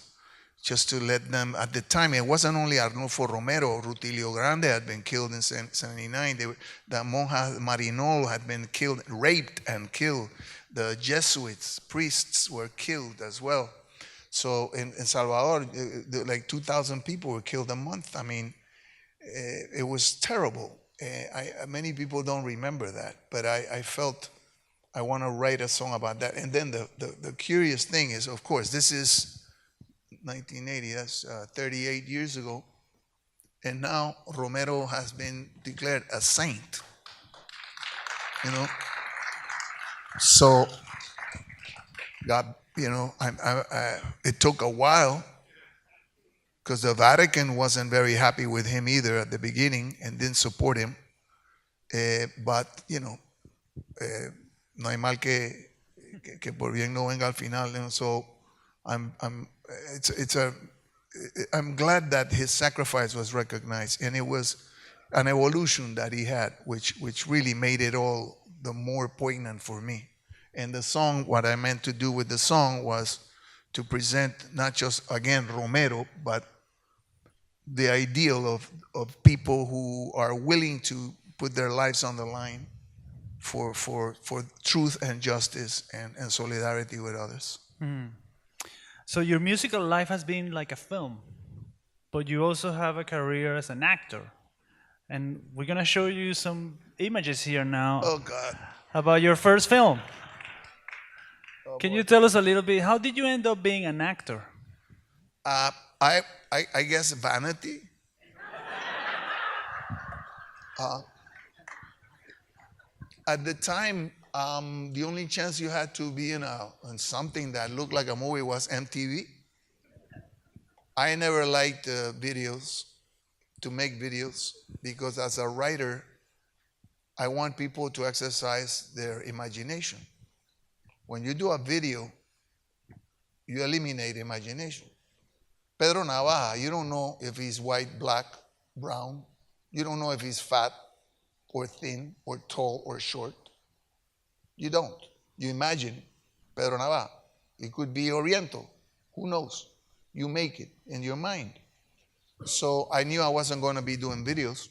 just to let them, at the time, it wasn't only Arnulfo Romero, Rutilio Grande had been killed in 79, the monja Marinol had been killed, raped and killed. The Jesuits, priests were killed as well. So in Salvador, like 2,000 people were killed a month. I mean, it was terrible. Many people don't remember that, but I felt I want to write a song about that. And then the curious thing is, of course, this is 1980, that's 38 years ago, and now Romero has been declared a saint, you know. So, God, you know, it took a while because the Vatican wasn't very happy with him either at the beginning and didn't support him. But, you know, no hay mal que por bien no venga al final. You know, so I'm glad that his sacrifice was recognized, and it was an evolution that he had, which really made it all the more poignant for me. And the song, what I meant to do with the song was to present not just, again, Romero, but the ideal of people who are willing to put their lives on the line for truth and justice and solidarity with others. So your musical life has been like a film, but you also have a career as an actor. And we're going to show you some images here now. Oh, God. About your first film. Oh, Can boy. you tell us a little bit, how did you end up being an actor? I guess vanity. At the time, the only chance you had to be in something that looked like a movie was MTV. I never liked videos, to make videos, because as a writer, I want people to exercise their imagination. When you do a video, you eliminate imagination. Pedro Navaja, you don't know if he's white, black, brown. You don't know if he's fat or thin or tall or short. You don't. You imagine Pedro Navaja. It could be Oriental. Who knows? You make it in your mind. So I knew I wasn't going to be doing videos.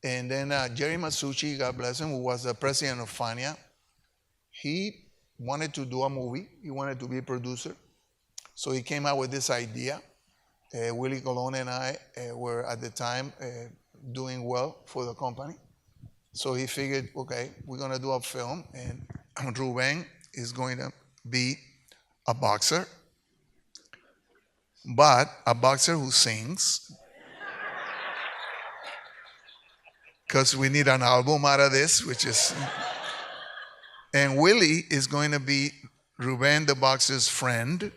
And then Jerry Masucci, God bless him, who was the president of FANIA, he wanted to do a movie. He wanted to be a producer. So he came out with this idea. Willie Colon and I were at the time doing well for the company. So he figured, okay, we're going to do a film, and Ruben is going to be a boxer, but a boxer who sings, because we need an album out of this, which is, and Willie is going to be Ruben the boxer's friend,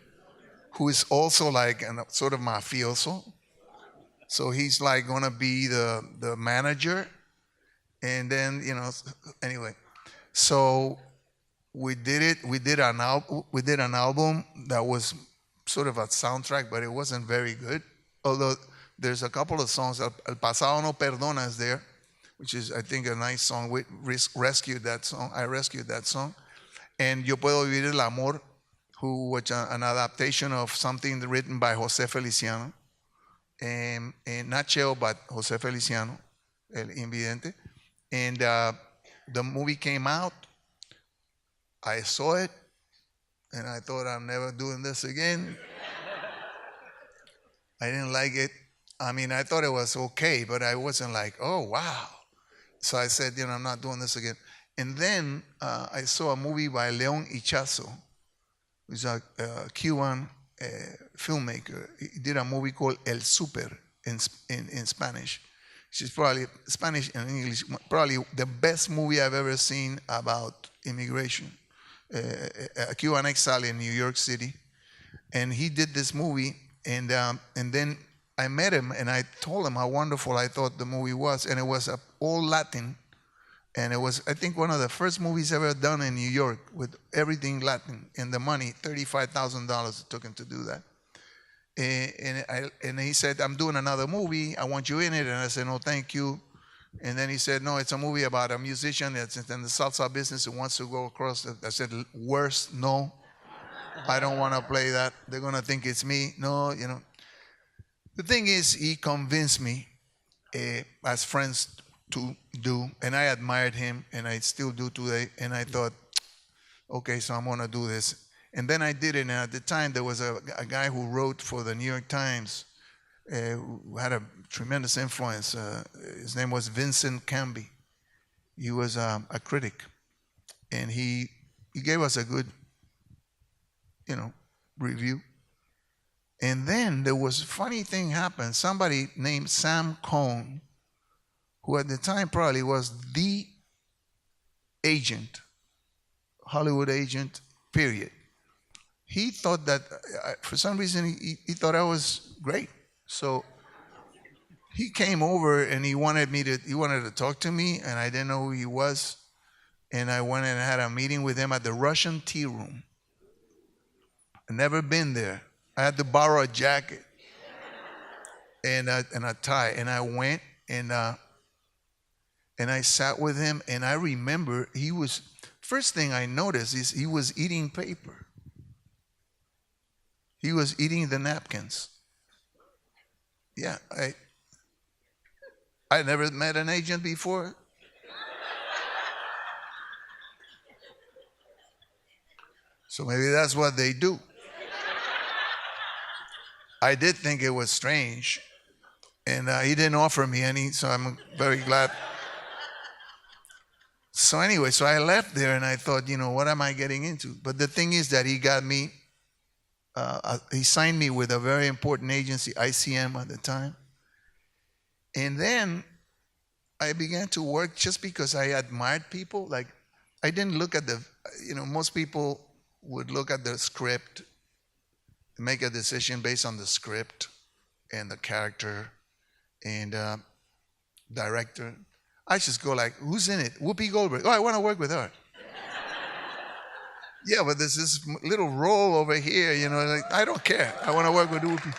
who is also like a sort of mafioso. So he's like gonna be the manager. And then, anyway. So we did it. We did an album that was sort of a soundtrack, but it wasn't very good. Although there's a couple of songs. El Pasado No Perdona is there, which is, I think, a nice song. We rescued that song. I rescued that song. And Yo Puedo Vivir el Amor, who was an adaptation of something written by José Feliciano. And not Cheo, but José Feliciano, El Invidente. And the movie came out. I saw it, and I thought, I'm never doing this again. I didn't like it. I mean, I thought it was okay, but I wasn't like, oh, wow. So I said, I'm not doing this again. And then I saw a movie by León Ichazo, who's a Cuban filmmaker. He did a movie called El Super in Spanish. She's probably Spanish and English, probably the best movie I've ever seen about immigration. A Cuban exile in New York City, and he did this movie, and then I met him and I told him how wonderful I thought the movie was, and it was all Latin, and it was, I think, one of the first movies ever done in New York with everything Latin, and the money, $35,000 it took him to do that. And he said, I'm doing another movie, I want you in it. And I said, no, thank you. And then he said, no, it's a movie about a musician that's in the salsa business and wants to go across. I said, worse, no. I don't want to play that. They're going to think it's me. No, The thing is, he convinced me, as friends to do, and I admired him, and I still do today. And I thought, okay, so I'm going to do this. And then I did it, and at the time there was a guy who wrote for the New York Times, who had a tremendous influence. His name was Vincent Canby. He was a critic, and he gave us a good, review. And then there was a funny thing happened. Somebody named Sam Cohn, who at the time probably was the agent, Hollywood agent, period. He thought that, for some reason, he thought I was great. So he came over and he wanted to talk to me, and I didn't know who he was. And I went and had a meeting with him at the Russian Tea Room. I'd never been there. I had to borrow a jacket and a tie. And I went and I sat with him, and I remember first thing I noticed is he was eating paper. He was eating the napkins. Yeah, I never met an agent before. So maybe that's what they do. I did think it was strange, and he didn't offer me any, so I'm very glad. So anyway, so I left there and I thought, what am I getting into? But the thing is that he got me, he signed me with a very important agency, ICM at the time. And then I began to work just because I admired people. Like, I didn't look at most people would look at the script, make a decision based on the script and the character and director. I just go like, who's in it? Whoopi Goldberg. Oh, I want to work with her. Yeah, but there's this little role over here, like, I don't care. I want to work with Whoopi.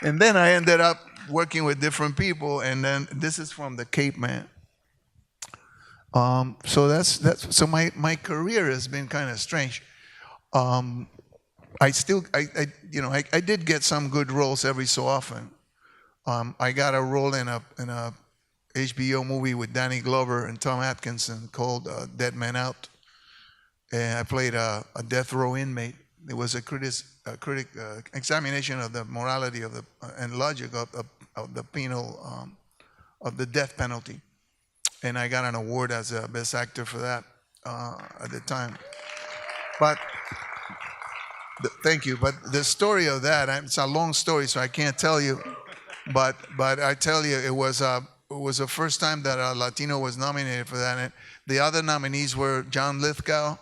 And then I ended up working with different people, and then this is from the Cape, man. So my career has been kind of strange. I did get some good roles every so often. I got a role in a HBO movie with Danny Glover and Tom Atkinson called Dead Man Out. And I played a death row inmate. It was a critic examination of the morality of and logic of the penal of the death penalty, and I got an award as a best actor for that at the time. But thank you. But the story of that, it's a long story, so I can't tell you. But I tell you, it was the first time that a Latino was nominated for that. And the other nominees were John Lithgow,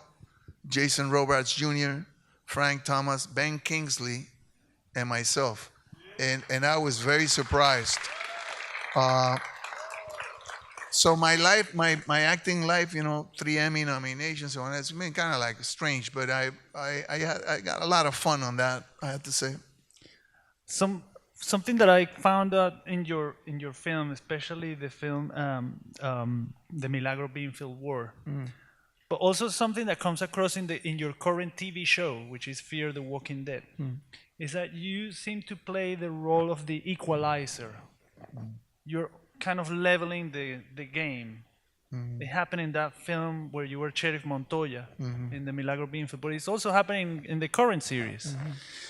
Jason Robards Jr., Frank Thomas, Ben Kingsley, and myself. And I was very surprised. So my life, my acting life, 3 Emmy nominations, so on, it's been kind of like strange, but I got a lot of fun on that, I have to say. Something that I found out in your film, especially the film The Milagro Beanfield War, but also something that comes across in your current TV show, which is Fear the Walking Dead, is that you seem to play the role of the equalizer. You're kind of leveling the game. It happened in that film where you were Sheriff Montoya in the Milagro Beanfield, but it's also happening in the current series.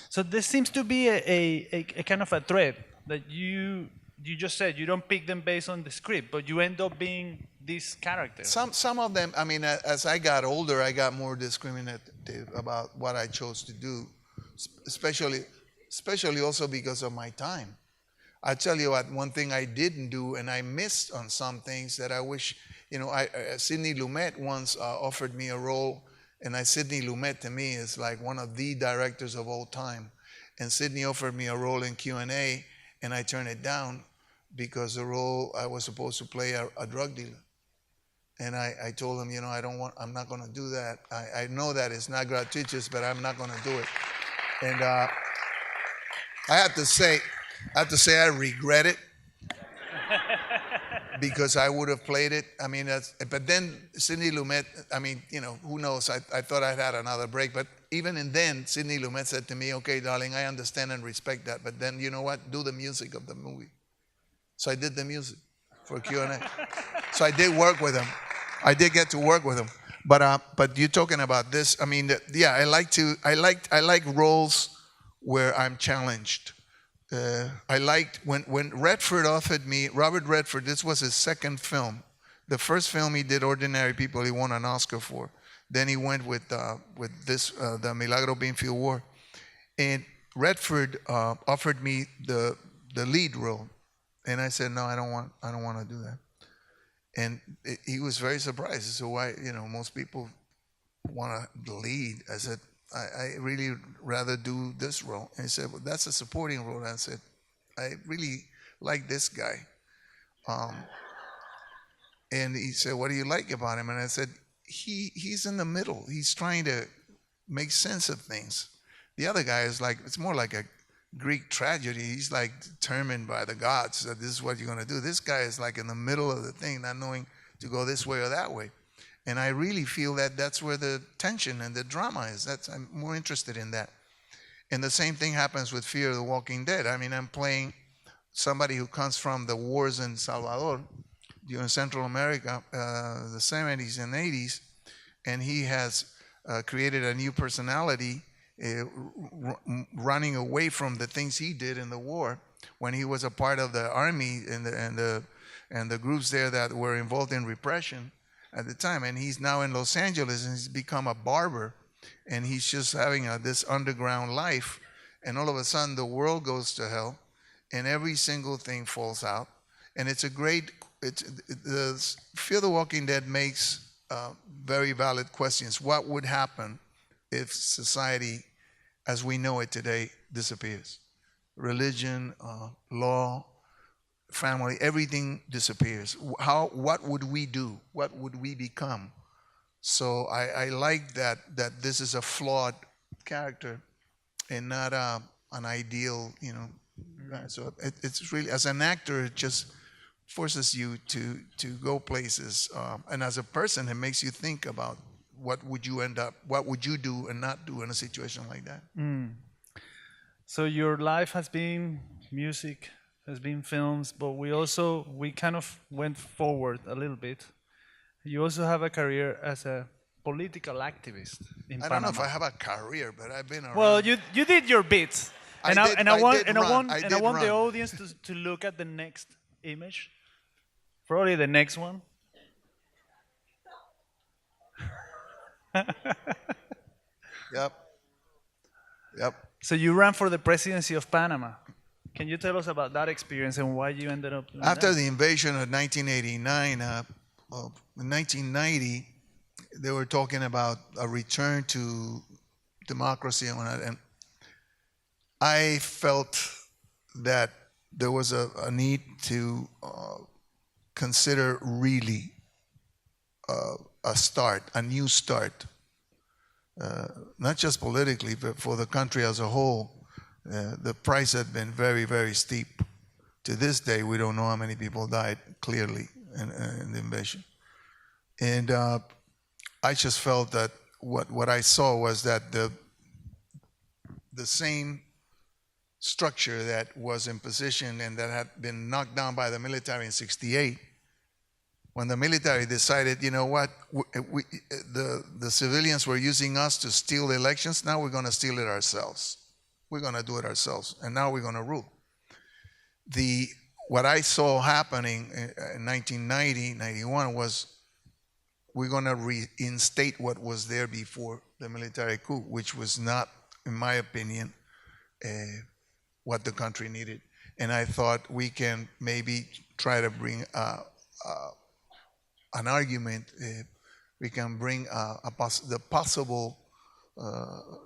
So there seems to be a kind of a thread that you just said you don't pick them based on the script, but you end up being these characters. Some of them, I mean, as I got older, I got more discriminative about what I chose to do, especially also because of my time. I tell you what, one thing I didn't do, and I missed on some things that I wish, Sidney Lumet once offered me a role, and Sidney Lumet to me is like one of the directors of all time. And Sidney offered me a role in Q&A, and I turned it down because the role I was supposed to play a drug dealer. And I told him, I'm not going to do that. I know that it's not gratuitous, but I'm not going to do it. And I have to say I regret it because I would have played it. I mean, but then Sidney Lumet, who knows? I thought I'd had another break, but even then, Sidney Lumet said to me, "Okay, darling, I understand and respect that, but then you know what? Do the music of the movie." So I did the music for Q&A. So I did work with him. I did get to work with him. But you're talking about this. I mean, yeah, I like roles where I'm challenged. I liked when Redford offered me, Robert Redford, this was his second film. The first film he did, Ordinary People, he won an Oscar for. Then he went with this, the Milagro Beanfield War. And Redford offered me the lead role. And I said, no, I don't want to do that. And he was very surprised. He said, why, most people want to lead. I said, I really rather do this role. And he said, well, that's a supporting role. And I said, I really like this guy. And he said, what do you like about him? And I said, he's in the middle. He's trying to make sense of things. The other guy is like, it's more like a Greek tragedy. He's like determined by the gods that this is what you're going to do. This guy is like in the middle of the thing, not knowing to go this way or that way. And I really feel that that's where the tension and the drama is. I'm more interested in that. And the same thing happens with Fear the Walking Dead. I mean, I'm playing somebody who comes from the wars in Salvador, during Central America, the 70s and 80s, and he has created a new personality, running away from the things he did in the war when he was a part of the army and the groups there that were involved in repression at the time. And he's now in Los Angeles, and he's become a barber, and he's just having this underground life. And all of a sudden, the world goes to hell, and every single thing falls out. And it's a great. The Fear the Walking Dead makes very valid questions. What would happen if society, as we know it today, disappears? Religion, law, family, everything disappears. What would we do? What would we become? So I like that this is a flawed character and not an ideal, So it's really, as an actor, it just forces you to go places. And as a person, it makes you think about what would you do and not do in a situation like that. So your life has been music, has been films, but we kind of went forward a little bit. You also have a career as a political activist in Panama. I don't know if I have a career, but I've been around. Well, you did your bits. I want the run. audience to look at the next image. Probably the next one. Yep. So you ran for the presidency of Panama. Can you tell us about that experience and why you ended up doing After that? the invasion of 1989, in 1990, they were talking about a return to democracy and whatnot, and I felt that there was a need to consider really a new start, not just politically, but for the country as a whole. The price had been very, very steep. To this day, we don't know how many people died, clearly, in the invasion. And I just felt that what I saw was that the same structure that was in position and that had been knocked down by the military in '68, when the military decided, you know what, the civilians were using us to steal the elections, now we're going to steal it ourselves. We're going to do it ourselves, and now we're going to rule. What I saw happening in 1990, 91 was we're going to reinstate what was there before the military coup, which was not, in my opinion, what the country needed. And I thought we can maybe try to bring an argument. We can bring the possible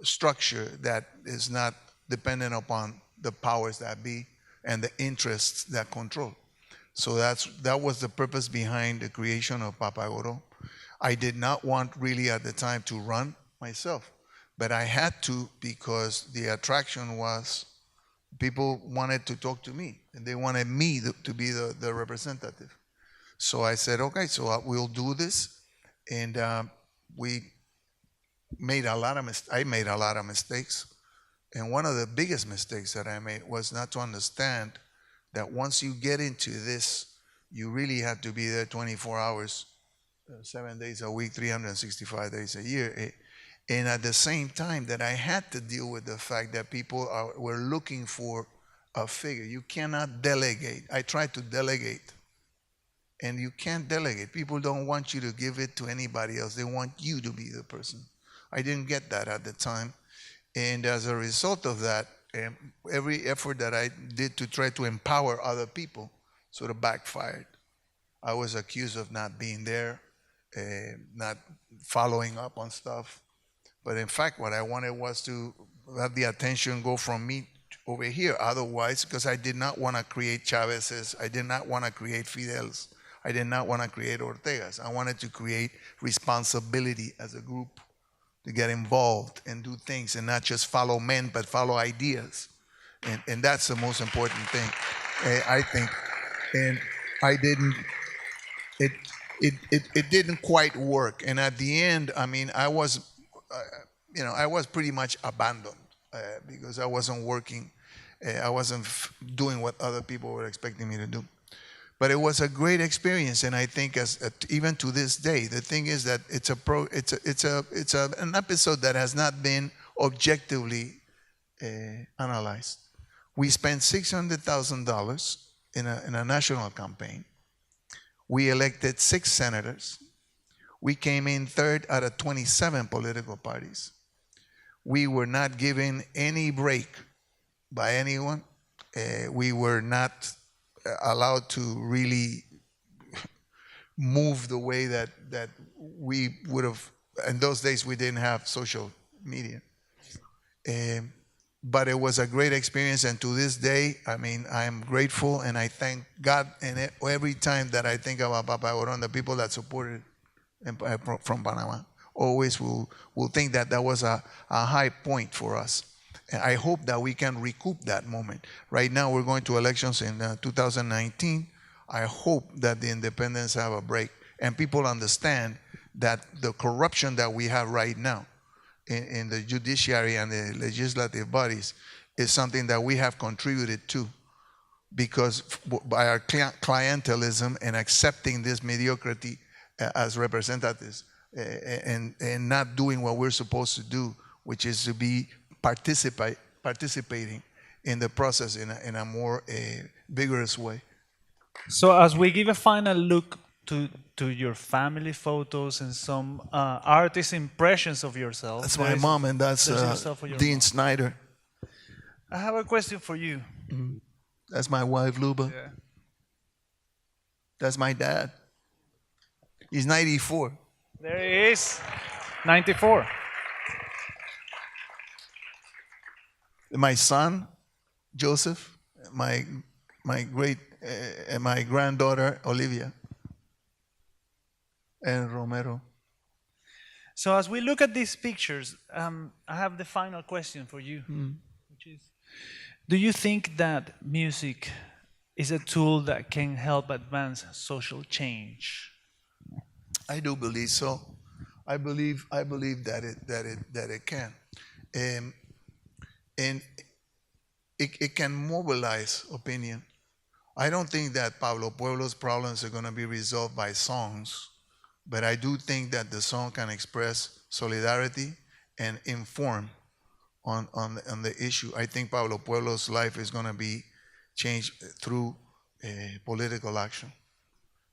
structure that is not dependent upon the powers that be and the interests that control. So that was the purpose behind the creation of Papagoro. I did not want really at the time to run myself, but I had to because the attraction was people wanted to talk to me and they wanted me to be the representative. So I said, okay, so we'll do this. And we made I made a lot of mistakes. And one of the biggest mistakes that I made was not to understand that once you get into this, you really have to be there 24 hours, 7 days a week, 365 days a year. And at the same time that I had to deal with the fact that people were looking for a figure. You cannot delegate. I tried to delegate. And you can't delegate. People don't want you to give it to anybody else. They want you to be the person. I didn't get that at the time. And as a result of that, every effort that I did to try to empower other people sort of backfired. I was accused of not being there, not following up on stuff. But in fact, what I wanted was to have the attention go from me over here. Otherwise, because I did not want to create Chavez's, I did not want to create Fidel's, I did not want to create Ortega's. I wanted to create responsibility as a group, to get involved and do things and not just follow men, but follow ideas. And that's the most important thing, I think. And I didn't, it didn't quite work. And at the end, I mean, I was pretty much abandoned because I wasn't working. I wasn't doing what other people were expecting me to do. But it was a great experience, and I think even to this day, the thing is that it's an episode that has not been objectively analyzed. We spent $600,000 in a national campaign. We elected 6 senators. We came in third out of 27 political parties. We were not given any break by anyone. We were not allowed to really move the way that we would have. In those days, we didn't have social media. But it was a great experience, and to this day, I mean, I am grateful, and I thank God. And every time that I think about Papagoro and the people that supported from Panama, always will think that was a high point for us. And I hope that we can recoup that moment. Right now, we're going to elections in 2019. I hope that the independents have a break and people understand that the corruption that we have right now in the judiciary and the legislative bodies is something that we have contributed to, because by our clientelism and accepting this mediocrity as representatives and not doing what we're supposed to do, which is to be participating in the process in a more vigorous way. So as we give a final look to your family photos and some artist impressions of yourself. That's my mom, and that's Dean Snyder. I have a question for you. Mm-hmm. That's my wife, Luba. Yeah. That's my dad. He's 94. There he is, 94. My son, Joseph, my granddaughter, Olivia, and Romero. So as we look at these pictures, I have the final question for you, which is, do you think that music is a tool that can help advance social change? I do believe so. I believe that it can, and it can mobilize opinion. I don't think that Pablo Pueblo's problems are going to be resolved by songs, but I do think that the song can express solidarity and inform on the issue. I think Pablo Pueblo's life is going to be changed through political action.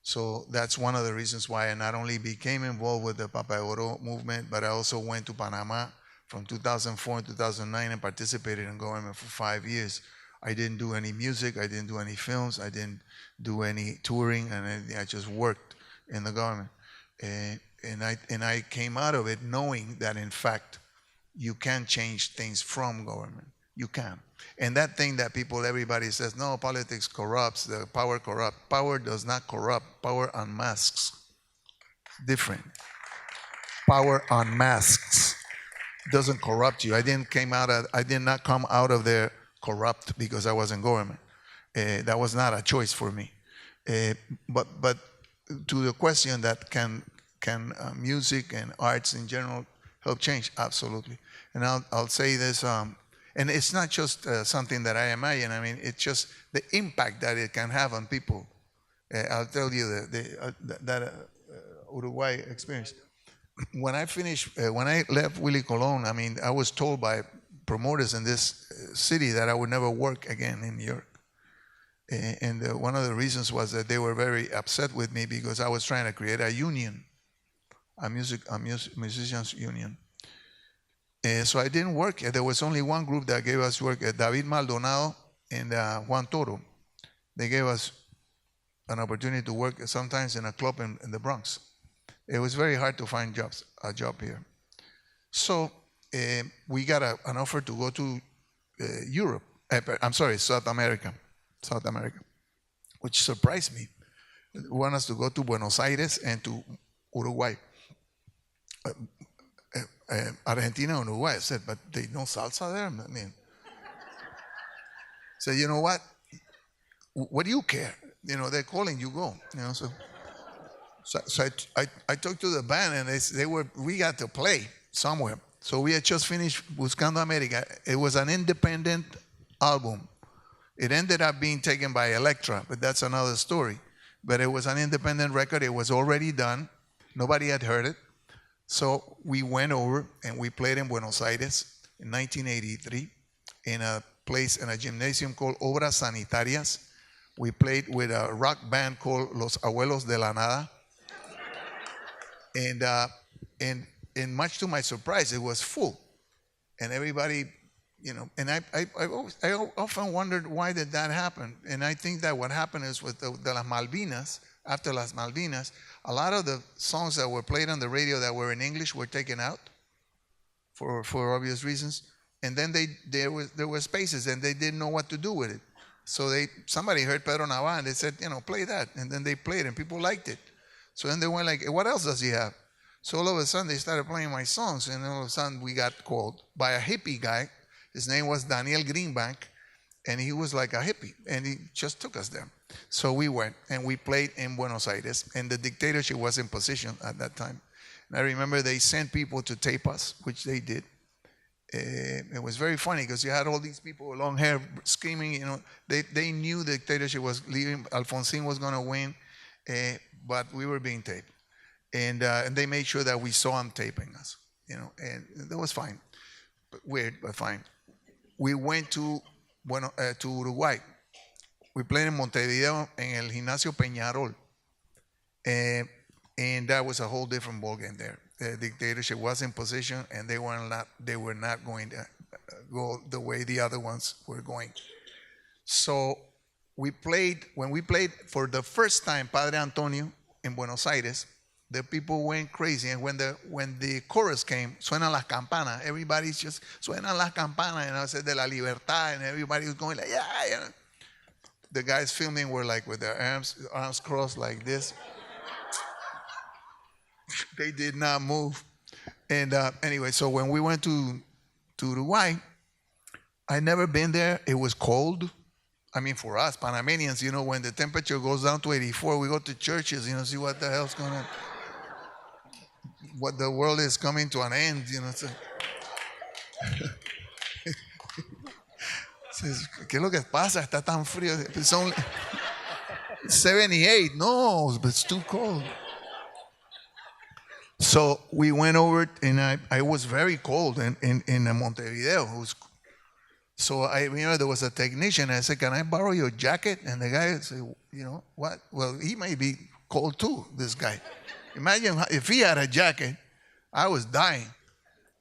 So that's one of the reasons why I not only became involved with the Papa Oro movement, but I also went to Panama from 2004 to 2009 and participated in government for 5 years. I didn't do any music, I didn't do any films, I didn't do any touring, and anything. I just worked in the government. And I came out of it knowing that, in fact, you can change things from government. You can. And that thing that everybody says, no, politics corrupts, the power corrupts. Power does not corrupt. Power unmasks. Different. Power unmasks. Doesn't corrupt you. I did not come out of there corrupt because I was in government. That was not a choice for me. But to the question that can music and arts in general help change? Absolutely. And I'll say this, and it's not just something that I imagine. I mean, it's just the impact that it can have on people. I'll tell you that Uruguay experience. When I left Willie Colon, I mean, I was told by promoters in this city that I would never work again in New York. And one of the reasons was that they were very upset with me because I was trying to create a union, a musicians union. So I didn't work. There was only one group that gave us work, David Maldonado and Juan Toro. They gave us an opportunity to work sometimes in a club in the Bronx. It was very hard to find a job here. So we got an offer to go to Europe. South America, which surprised me. They want us to go to Buenos Aires and to Uruguay. Argentina and Uruguay. I said, but they know salsa there? I mean, so you know what? What do you care? You know, they're calling you, go. You know, so I talked to the band and we got to play somewhere. So we had just finished Buscando America. It was an independent album. It ended up being taken by Elektra, but that's another story. But it was an independent record. It was already done. Nobody had heard it. So we went over and we played in Buenos Aires in 1983 in a gymnasium called Obras Sanitarias. We played with a rock band called Los Abuelos de la Nada. And much to my surprise, it was full. And everybody, you know, and I often wondered why did that happen. And I think that what happened is with the Las Malvinas, after Las Malvinas, a lot of the songs that were played on the radio that were in English were taken out for obvious reasons. And then there were spaces and they didn't know what to do with it. So somebody heard Pedro Nava and they said, you know, play that. And then they played and people liked it. So then they went like, what else does he have? So all of a sudden they started playing my songs, and all of a sudden we got called by a hippie guy. His name was Daniel Greenbank, and he was like a hippie, and he just took us there. So we went and we played in Buenos Aires, and the dictatorship was in position at that time. And I remember they sent people to tape us, which they did. It was very funny because you had all these people with long hair screaming. You know, they knew the dictatorship was leaving. Alfonsín was going to win, but we were being taped. And they made sure that we saw them taping us, you know, and that was fine. Weird, but fine. We went to Uruguay. We played in Montevideo in el Gimnasio Peñarol. And that was a whole different ballgame there. The dictatorship was in position, and they were not going to go the way the other ones were going. So when we played for the first time Padre Antonio in Buenos Aires, the people went crazy. And when the chorus came, suenan las campanas, everybody's just, suenan las campanas, and I said, de la libertad, and everybody was going like, yeah, yeah. The guys filming were like with their arms crossed like this. They did not move. And anyway, so when we went to Uruguay, I never been there. It was cold. I mean, for us, Panamanians, you know, when the temperature goes down to 84, we go to churches, you know, see what the hell's going on. What the world is coming to an end, you know. So. Says, ¿qué es lo que pasa? Está tan frío. It's only 78. No, but it's too cold. So we went over, and I was very cold in Montevideo. So I remember there was a technician. I said, can I borrow your jacket? And the guy said, you know, what? Well, he may be cold too, this guy. Imagine if he had a jacket, I was dying.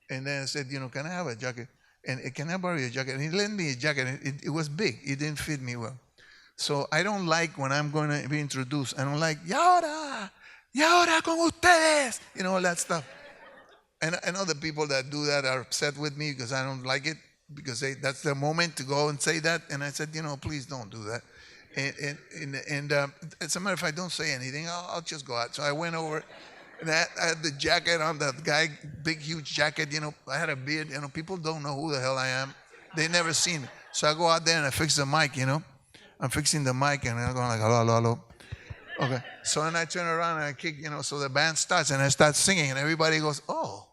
And then I said, you know, can I have a jacket? And can I borrow your jacket? And he lent me a jacket. It was big. It didn't fit me well. So I don't like when I'm going to be introduced. I don't like, y ahora con ustedes, you know, all that stuff. And I know the people that do that are upset with me because I don't like it, because that's their moment to go and say that. And I said, you know, please don't do that. And as a matter of fact, don't say anything. I'll just go out. So I went over, and I had the jacket on, that guy, big, huge jacket. You know, I had a beard. You know, people don't know who the hell I am. They never seen me. So I go out there and I fix the mic, you know. I'm fixing the mic, and I'm going like, hello, hello, hello. Okay. So then I turn around and I kick, you know, so the band starts, and I start singing, and everybody goes, oh.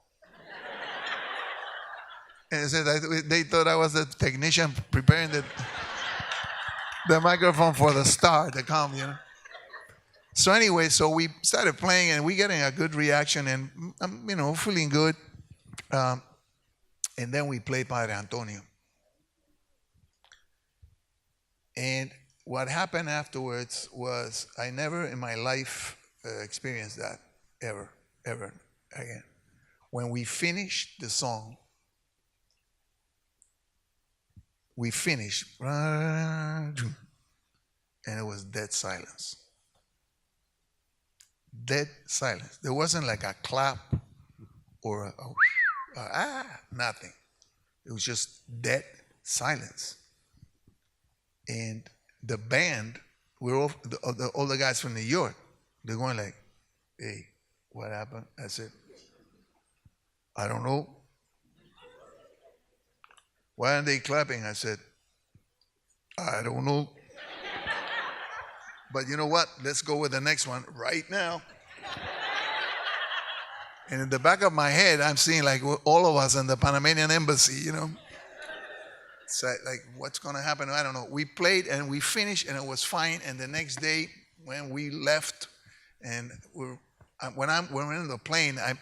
And I said, they thought I was the technician preparing the microphone for the star to come, you know. So anyway, so we started playing, and we getting a good reaction, and I'm, you know, feeling good. And then we played Padre Antonio. And what happened afterwards was, I never in my life experienced that ever again. When we finished the song, we finished, and it was dead silence. Dead silence. There wasn't like a clap or nothing. It was just dead silence. And the band, we're all the guys from New York, they're going like, hey, what happened? I said, I don't know. Why aren't they clapping? I said, I don't know. But you know what? Let's go with the next one right now. And in the back of my head, I'm seeing like all of us in the Panamanian embassy, you know. So like, what's going to happen? I don't know. We played and we finished, and it was fine. And the next day, when we left, and when we're in the plane, I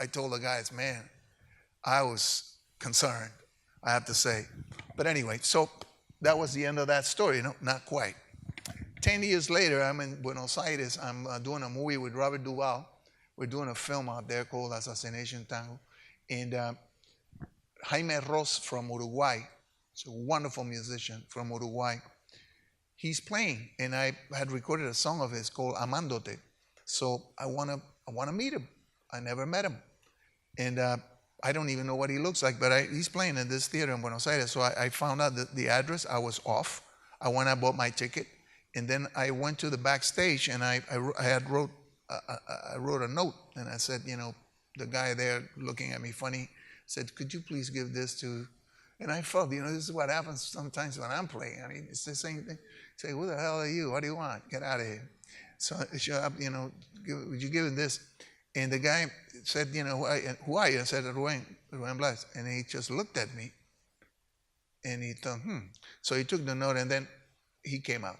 told the guys, man, I was concerned, I have to say. But anyway, so that was the end of that story. You know, not quite. 10 years later, I'm in Buenos Aires. I'm doing a movie with Robert Duvall. We're doing a film out there called Assassination Tango. And Jaime Ross from Uruguay, he's a wonderful musician from Uruguay, he's playing. And I had recorded a song of his called Amándote. So I want to meet him. I never met him. And I don't even know what he looks like, but he's playing in this theater in Buenos Aires. So I found out the address. I was off. I went and bought my ticket. And then I went to the backstage, and I wrote a note, and I said, you know, the guy there looking at me funny said, could you please give this to, and I felt, you know, this is what happens sometimes when I'm playing. I mean, it's the same thing. Say, who the hell are you? What do you want? Get out of here. So, you know, would you give him this? And the guy said, you know, who are you? I said, Rubén Blades. And he just looked at me, and he thought, So he took the note, and then he came out.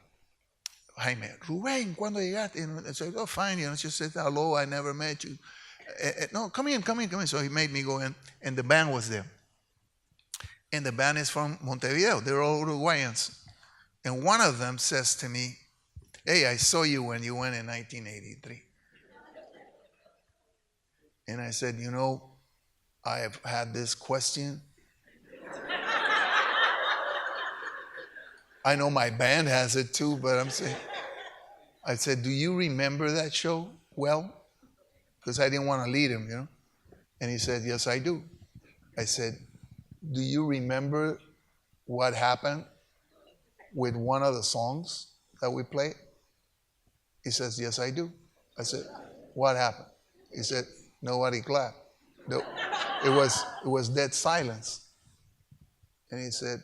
Jaime, Rubén, ¿cuándo llegaste? And I said, oh, fine, you know, just said hello, I never met you. No, come in. So he made me go in, and the band was there. And the band is from Montevideo. They're all Uruguayans. And one of them says to me, hey, I saw you when you went in 1983. And I said, you know, I have had this question. I know my band has it too, but I said, do you remember that show? well, because I didn't want to lead him, you know. And he said, yes, I do. I said, do you remember what happened with one of the songs that we played? He says, yes, I do. I said, what happened? He said, nobody clapped. No, it was dead silence. And he said,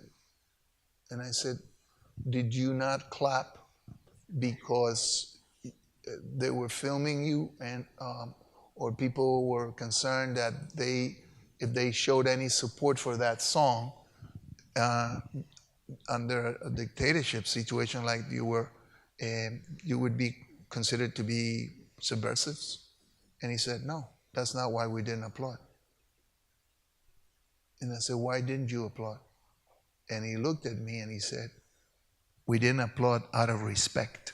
and I said, did you not clap because they were filming you, and or people were concerned that if they showed any support for that song under a dictatorship situation like you were, you would be considered to be subversives? And he said, no, that's not why we didn't applaud. And I said, why didn't you applaud? And he looked at me and he said, we didn't applaud out of respect.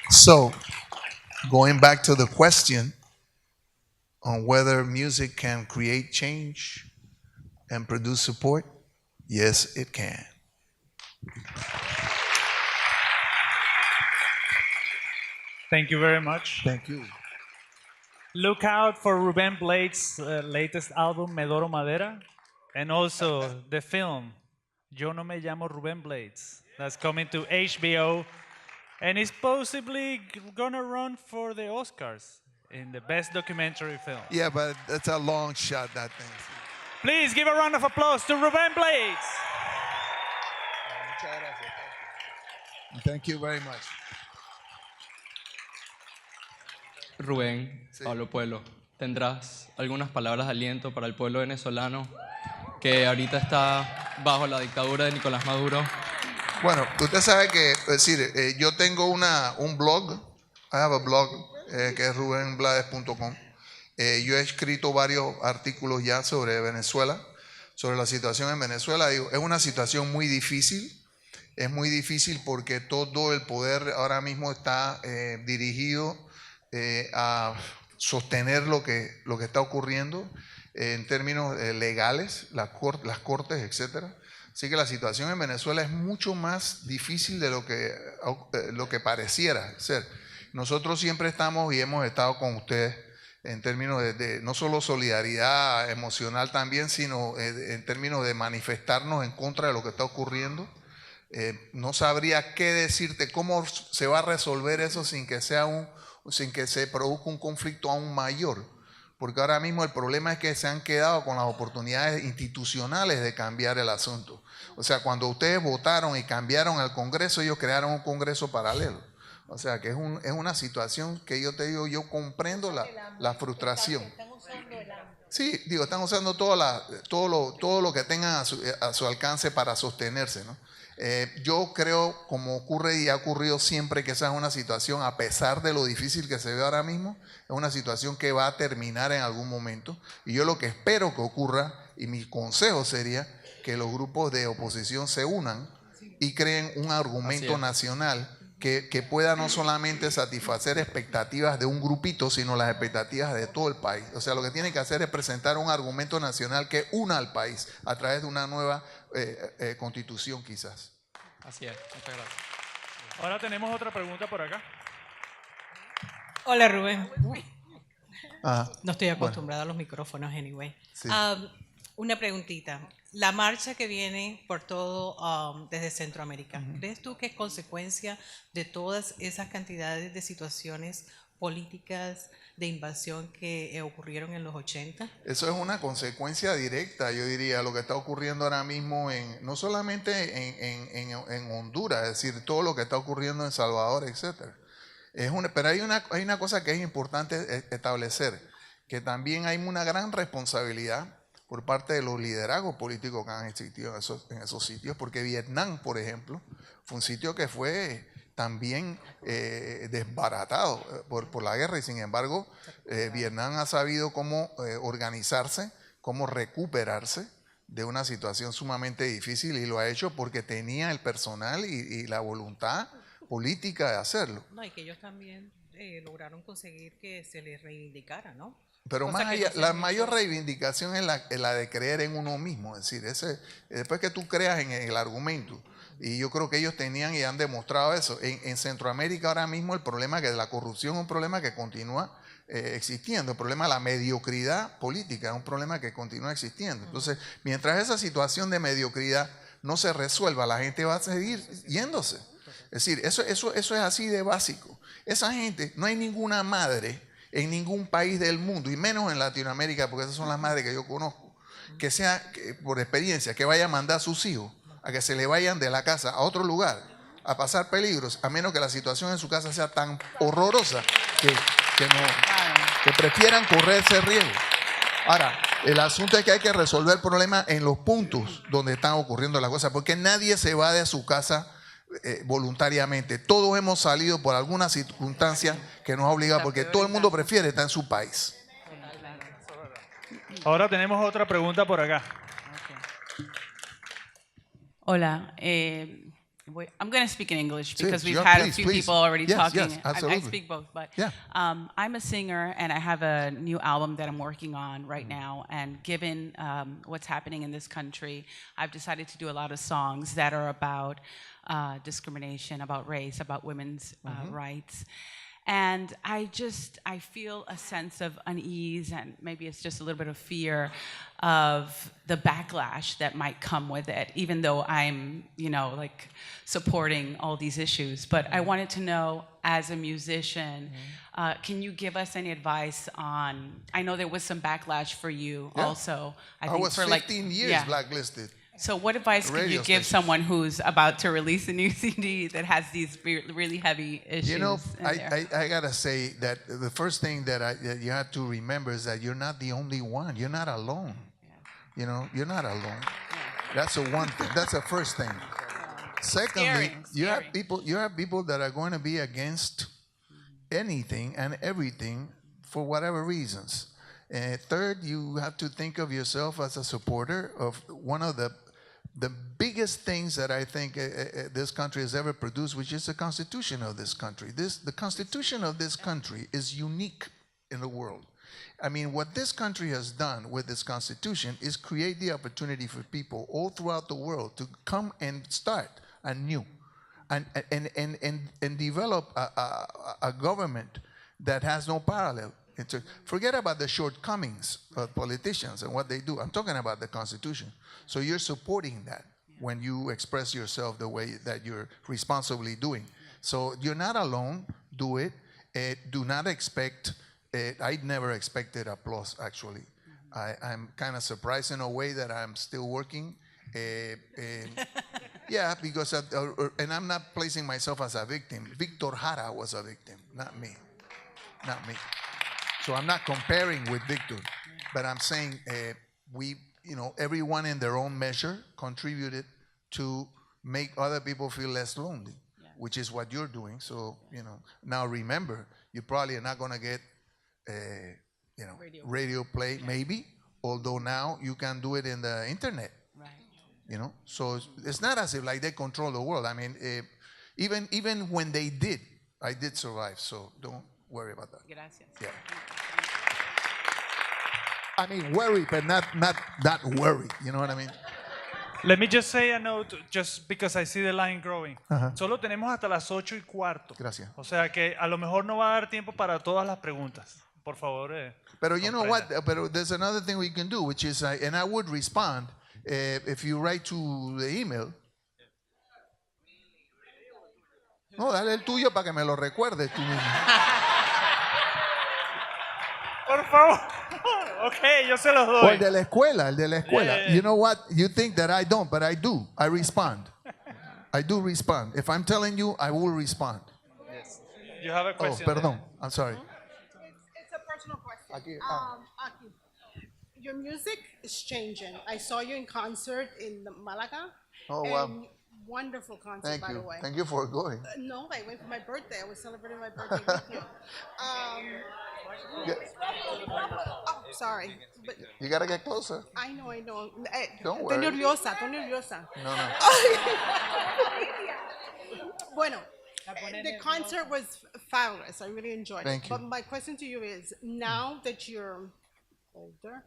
So, going back to the question on whether music can create change and produce support, yes, it can. Thank you very much. Thank you. Look out for Rubén Blades' latest album, Medoro Madera, and also the film, Yo No Me Llamo Rubén Blades, that's coming to HBO, and is possibly gonna run for the Oscars in the best documentary film. Yeah, but that's a long shot, that thing. Please give a round of applause to Rubén Blades. Thank you very much. Rubén, Pablo Pueblo, ¿tendrás algunas palabras de aliento para el pueblo venezolano que ahorita está bajo la dictadura de Nicolás Maduro? Bueno, usted sabe que, es decir, yo tengo un blog, I have a blog, que es rubenblades.com. Yo he escrito varios artículos ya sobre Venezuela, sobre la situación en Venezuela. Digo, es una situación muy difícil. Es muy difícil porque todo el poder ahora mismo está dirigido a sostener lo que está ocurriendo en términos legales, las cortes, etcétera. Así que la situación en Venezuela es mucho más difícil de lo que pareciera ser. Nosotros siempre estamos y hemos estado con ustedes en términos de no solo solidaridad emocional también, sino en términos de manifestarnos en contra de lo que está ocurriendo. No sabría qué decirte, cómo se va a resolver eso sin que se produzca un conflicto aún mayor, porque ahora mismo el problema es que se han quedado con las oportunidades institucionales de cambiar el asunto. O sea, cuando ustedes votaron y cambiaron el Congreso, ellos crearon un Congreso paralelo. O sea, que es una situación que yo te digo, yo comprendo la frustración. Sí, digo, están usando todo lo que tengan a su alcance para sostenerse, ¿no? Yo creo, como ocurre y ha ocurrido siempre, que esa es una situación, a pesar de lo difícil que se ve ahora mismo, es una situación que va a terminar en algún momento. Y yo lo que espero que ocurra, y mi consejo sería que los grupos de oposición se unan y creen un argumento nacional que pueda no solamente satisfacer expectativas de un grupito, sino las expectativas de todo el país. O sea, lo que tienen que hacer es presentar un argumento nacional que una al país a través de una nueva constitución, quizás. Así es, muchas gracias. Ahora tenemos otra pregunta por acá. Hola, Rubén. Ajá. No estoy acostumbrada a los micrófonos, anyway. Sí. Una preguntita. La marcha que viene por todo desde Centroamérica, ¿crees tú que es consecuencia de todas esas cantidades de situaciones políticas de invasión que ocurrieron en los 80? Eso es una consecuencia directa, yo diría, lo que está ocurriendo ahora mismo no solamente en Honduras, es decir, todo lo que está ocurriendo en Salvador, etcétera. Pero hay una cosa que es importante establecer, que también hay una gran responsabilidad por parte de los liderazgos políticos que han existido en esos sitios, porque Vietnam, por ejemplo, fue un sitio que fue también desbaratado por la guerra, y sin embargo Vietnam ha sabido cómo organizarse, cómo recuperarse de una situación sumamente difícil, y lo ha hecho porque tenía el personal y la voluntad política de hacerlo. No, y que ellos también lograron conseguir que se les reivindicara, ¿no? Pero Cosa más que allá, no se la ha mayor hecho. reivindicación es la de creer en uno mismo. Es decir, después que tú creas en el argumento, y yo creo que ellos tenían y han demostrado eso. En Centroamérica ahora mismo el problema que la corrupción es un problema que continúa existiendo. El problema de la mediocridad política es un problema que continúa existiendo. Entonces, mientras esa situación de mediocridad no se resuelva, la gente va a seguir yéndose. Es decir, eso es así de básico. Esa gente, no hay ninguna madre en ningún país del mundo, y menos en Latinoamérica, porque esas son las madres que yo conozco, que sea, por experiencia, que vaya a mandar a sus hijos a que se le vayan de la casa a otro lugar a pasar peligros, a menos que la situación en su casa sea tan horrorosa que prefieran correr ese riesgo. Ahora, el asunto es que hay que resolver el problema en los puntos donde están ocurriendo las cosas, porque nadie se va de su casa voluntariamente. Todos hemos salido por alguna circunstancia que nos ha obligado, porque todo el mundo prefiere estar en su país. Ahora tenemos otra pregunta por acá. Hola. I'm going to speak in English because Sí, we've sure, had please, a few please. people already Yes, talking. yes, I absolutely. speak both, but Yeah. I'm a singer and I have a new album that I'm working on right now. And given what's happening in this country, I've decided to do a lot of songs that are about discrimination, about race, about women's rights. And I feel a sense of unease, and maybe it's just a little bit of fear of the backlash that might come with it, even though I'm, supporting all these issues. But I wanted to know, as a musician, can you give us any advice on, I know there was some backlash for you also. I was for 15 years blacklisted. So what advice could you give someone who's about to release a new CD that has these really heavy issues? I gotta say that the first thing that you have to remember is that you're not the only one. You're not alone. Yeah. You're not alone. That's the one thing. That's the first thing. Secondly, you have people that are going to be against anything and everything for whatever reasons. Third, you have to think of yourself as a supporter of one of the biggest things that I think this country has ever produced, which is the Constitution of this country. The Constitution of this country is unique in the world. I mean, what this country has done with its Constitution is create the opportunity for people all throughout the world to come and start anew and develop a government that has no parallel. Forget about the shortcomings of politicians and what they do. I'm talking about the Constitution. So you're supporting that when you express yourself the way that you're responsibly doing. So you're not alone. Do it. Do not expect. I never expected applause, actually. I'm kind of surprised in a way that I'm still working. Yeah, because, and I'm not placing myself as a victim. Victor Jara was a victim, not me. Not me. So I'm not comparing with Victor, but I'm saying everyone in their own measure contributed to make other people feel less lonely, which is what you're doing. So, now remember, you probably are not going to get, radio play, maybe, although now you can do it in the internet. Right. So it's not as if like they control the world. I mean, even when they did, I did survive. So don't worry about that. Gracias. Yeah. I mean, worry, but not worry. You know what I mean? Let me just say a note, just because I see the line growing. Solo tenemos hasta las 8:15. Gracias. O sea que a lo mejor no va a dar tiempo para todas las preguntas. Por favor. Pero you know what? But there's another thing we can do, which is, and I would respond if you write to the email. No, dale el tuyo para que me lo recuerdes tú mismo. Por favor. Ok, yo se los doy. O el de la escuela, Yeah. You know what? You think that I don't, but I do. I respond. I do respond. If I'm telling you, I will respond. Yes. You have a question. Perdón. I'm sorry. It's a personal question. Aquí, Aquí. Your music is changing. I saw you in concert in Malaga. Oh, wow. And wonderful concert, Thank by you. the way. Thank you for going. No, I went for my birthday. I was celebrating my birthday with you. Yeah. Oh, sorry. But You gotta get closer. I know. Don't Estoy worry. nerviosa. No. Bueno, the concert was fabulous. I really enjoyed Thank it. you. But my question to you is, now that you're older,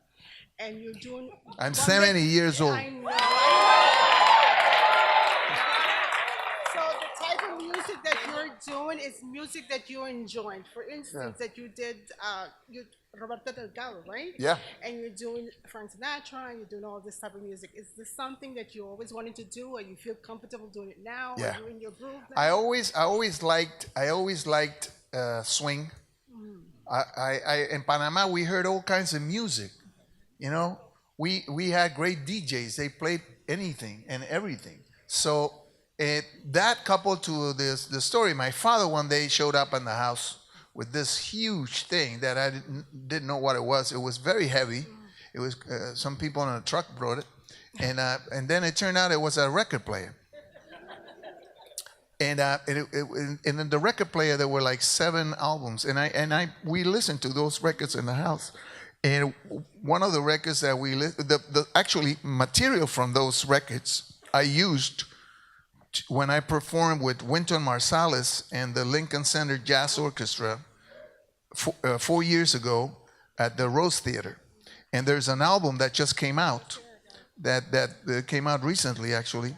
and you're doing. I'm one 70 years old. I know. So the type of music that you're doing is music that you're enjoying. For instance, that you did Roberto Delgado, right? Yeah. And you're doing Frank Sinatra, and you're doing all this type of music. Is this something that you always wanted to do, or you feel comfortable doing it now? Yeah. Are you in your groove now? I always liked swing. In Panama, we heard all kinds of music. You know, we had great DJs. They played anything and everything. So that coupled to the story, my father one day showed up in the house with this huge thing that I didn't know what it was. It was very heavy. It was some people in a truck brought it, and then it turned out it was a record player. And in the record player there were like 7 albums, and we listened to those records in the house. And one of the records that we the actually material from those records I used when I performed with Wynton Marsalis and the Lincoln Center Jazz Orchestra 4 years ago at the Rose Theater. And there's an album that just came out, that came out recently actually,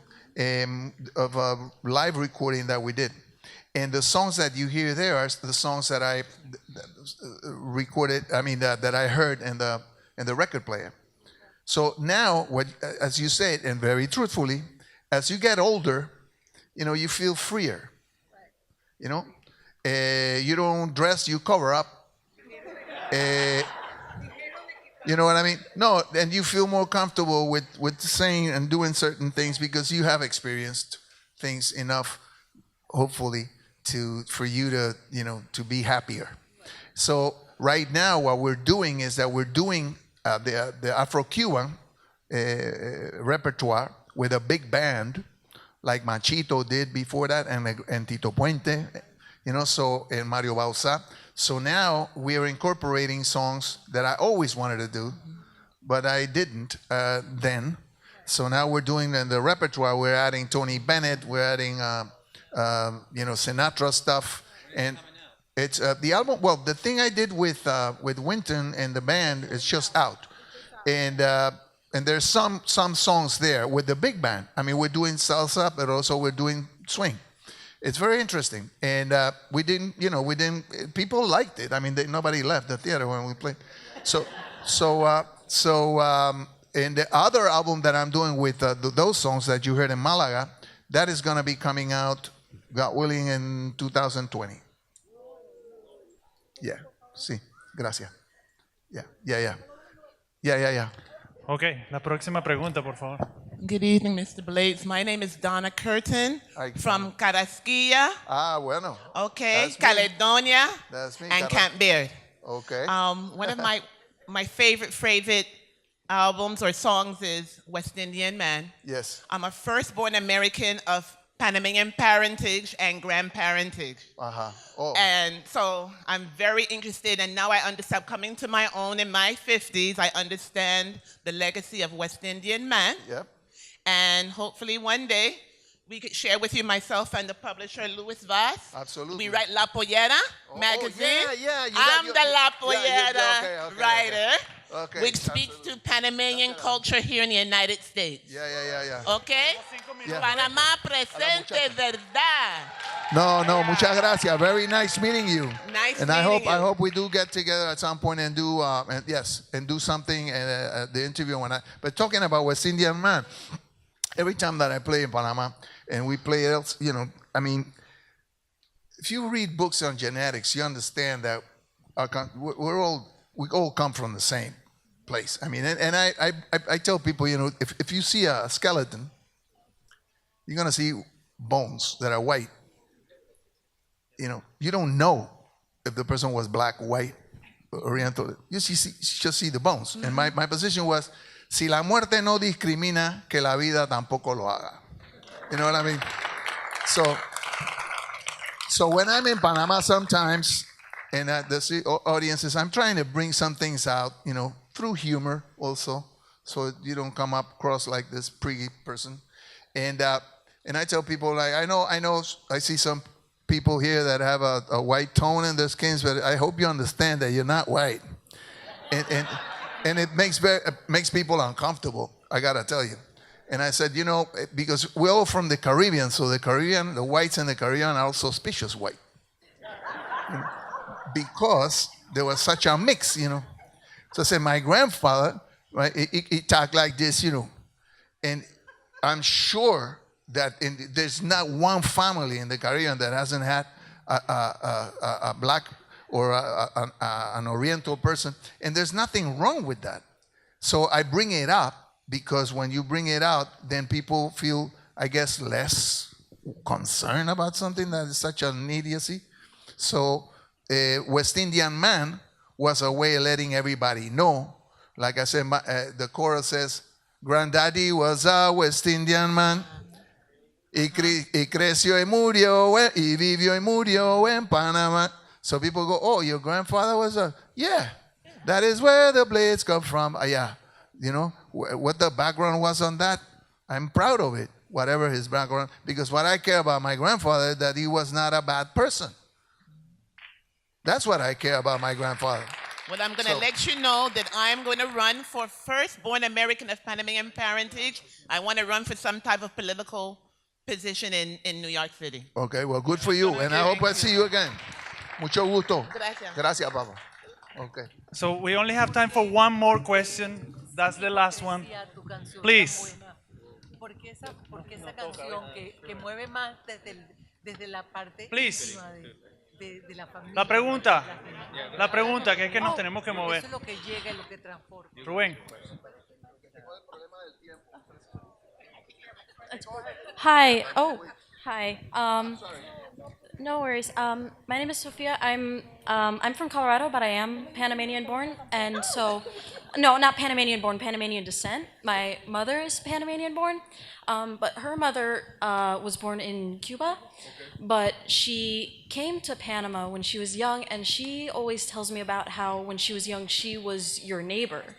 of a live recording that we did. And the songs that you hear there are the songs that I recorded, that I heard in the record player. So now, as you said, and very truthfully, as you get older, you know, you feel freer. You know, you don't dress, you cover up. You know what I mean? No, and you feel more comfortable with saying and doing certain things because you have experienced things enough, hopefully, for you to, you know, to be happier. So right now, what we're doing is that we're doing the Afro-Cuban repertoire with a big band, like Machito did before that, and Tito Puente, you know, so, and Mario Bauza. So now we are incorporating songs that I always wanted to do, but I didn't then. So now we're doing in the repertoire, we're adding Tony Bennett, we're adding, you know, Sinatra stuff. And it's the album, well, the thing I did with Wynton and the band is just out. And there's some songs there with the big band. I mean, we're doing salsa, but also we're doing swing. It's very interesting. And people liked it. I mean, nobody left the theater when we played. And the other album that I'm doing with those songs that you heard in Malaga, that is going to be coming out, God willing, in 2020. Yeah. Sí. Gracias. Yeah. Okay, la próxima pregunta, por favor. Good evening, Mr. Blades. My name is Donna Curtin from Carrasquilla. Ah, bueno. Okay, That's me. Caledonia That's me, and Camp Beard. Okay. One of my favorite albums or songs is West Indian Man. Yes. I'm a firstborn American of Panamanian parentage and grandparentage. Uh-huh. Oh. And so I'm very interested, and now I understand, coming to my own in my 50s, I understand the legacy of West Indian Man. Yep. And hopefully one day we could share with you, myself and the publisher, Louis Vaz. Absolutely. We write La Pollera magazine. Yeah. I'm the La Pollera okay, writer, Okay. which speaks to Panamanian culture here in the United States. Yeah. Okay? Yeah. Panamá presente, verdad. No, muchas gracias. Very nice meeting you. Nice and meeting you. I hope we do get together at some point and do do something the interview but talking about West Indian Man, every time that I play in Panama and we play else, you know, I mean, if you read books on genetics, you understand that we all come from the same place. I mean, and I tell people, you know, if you see a skeleton, you're gonna see bones that are white. You know, you don't know if the person was black, white, oriental. You just see the bones. And my position was, si la muerte no discrimina, que la vida tampoco lo haga. You know what I mean? So when I'm in Panama sometimes, and at the audiences, I'm trying to bring some things out, you know, through humor also, so you don't come up across like this pretty person. And I tell people, like, I know, I see some people here that have a white tone in their skins, but I hope you understand that you're not white. And and it makes people uncomfortable, I gotta tell you. And I said, you know, because we're all from the Caribbean, so the whites in the Caribbean are all suspicious white. Because there was such a mix, you know. So I said, my grandfather, right, he talked like this, you know. And I'm sure that there's not one family in the Caribbean that hasn't had a black or an Oriental person. And there's nothing wrong with that. So I bring it up because when you bring it out, then people feel, I guess, less concerned about something that is such an idiocy. So West Indian man was a way of letting everybody know. Like I said, the chorus says, Granddaddy was a West Indian man. Y creció y murió, y vivió y murió en Panama. So people go, oh, your grandfather was a, yeah, that is where the Blades come from. Yeah, you know, what the background was on that, I'm proud of it, whatever his background, because what I care about my grandfather is that he was not a bad person. That's what I care about my grandfather. Well, I'm going to let you know that I'm going to run for firstborn American of Panamanian parentage. I want to run for some type of political position in New York City. Okay, well, good for you, and I hope I see you again. Mucho gusto. Gracias. Gracias, Papa. Okay. So we only have time for one more question. That's the last one. Please. ¿Por qué esa canción que mueve más desde la parte Please. de la familia? La pregunta, que es que nos tenemos que mover. Eso es lo que llega y lo que transporta. Rubén. Hi. Oh, hi. No worries. My name is Sophia. I'm from Colorado, but I am Panamanian born, and so, no, not Panamanian born, Panamanian descent. My mother is Panamanian born, but her mother was born in Cuba, but she came to Panama when she was young, and she always tells me about how when she was young, she was your neighbor.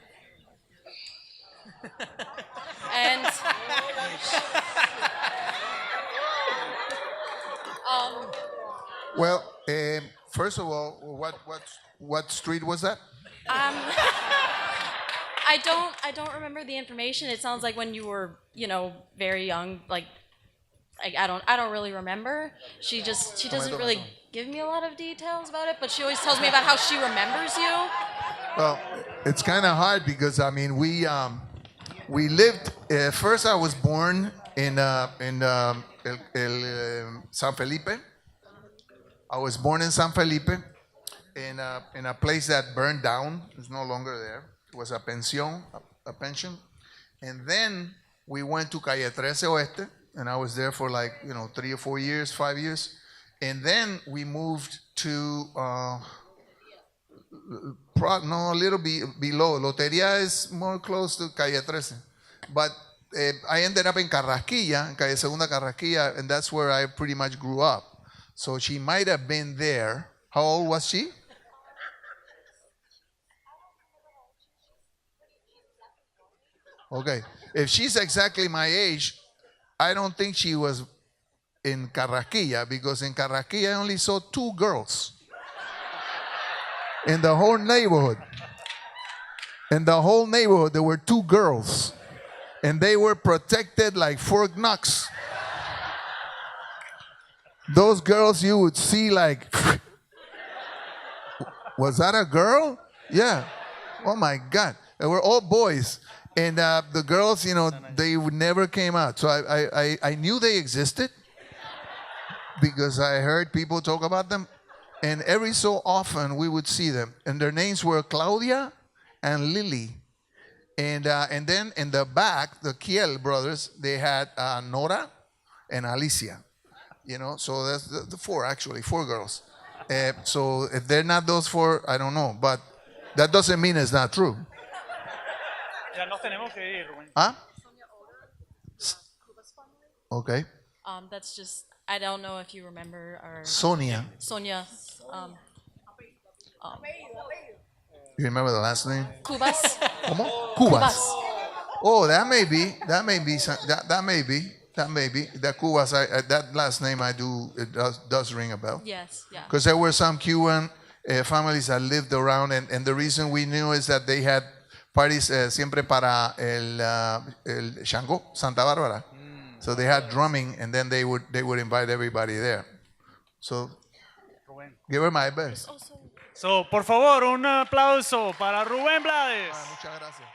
And well, first of all, what street was that? I don't remember the information. It sounds like when you were, very young. Like I don't really remember. She doesn't really give me a lot of details about it, but she always tells me about how she remembers you. Well, it's kind of hard because we lived. First, I was born in San Felipe. I was born in San Felipe, in a place that burned down. It's no longer there. It was a pension, and then we went to Calle 13 Oeste, and I was there for 3 or 4 years, 5 years, and then we moved to a little bit below. Loteria is more close to Calle 13, but I ended up in Carrasquilla, in Calle Segunda Carrasquilla, and that's where I pretty much grew up. So she might have been there. How old was she? Okay. If she's exactly my age, I don't think she was in Carrasquilla, because in Carrasquilla I only saw 2 girls in the whole neighborhood. In the whole neighborhood, there were 2 girls, and they were protected like Fort Knox. Those girls you would see like, was that a girl? Yeah. Oh my God. They were all boys. And the girls, they never came out. So I knew they existed because I heard people talk about them. And every so often we would see them. And their names were Claudia and Lily. And then in the back, the Kiel brothers, they had Nora and Alicia. So that's the 4 girls. So if they're not those 4, I don't know. But that doesn't mean it's not true. Ya nos tenemos que ir, Rubén. Huh? Okay. That's just, I don't know if you remember our Sonia. You remember the last name? Cubas. ¿Cómo? Cubas. Oh, that may be. That may be. That Cubas. That last name it does ring a bell. Yes. Yeah. Because there were some Cuban families that lived around, and the reason we knew is that they had parties siempre para el Shango, Santa Bárbara. So they had drumming, and then they would invite everybody there. So give her my best. So, por favor, un aplauso para Rubén Blades. Muchas gracias.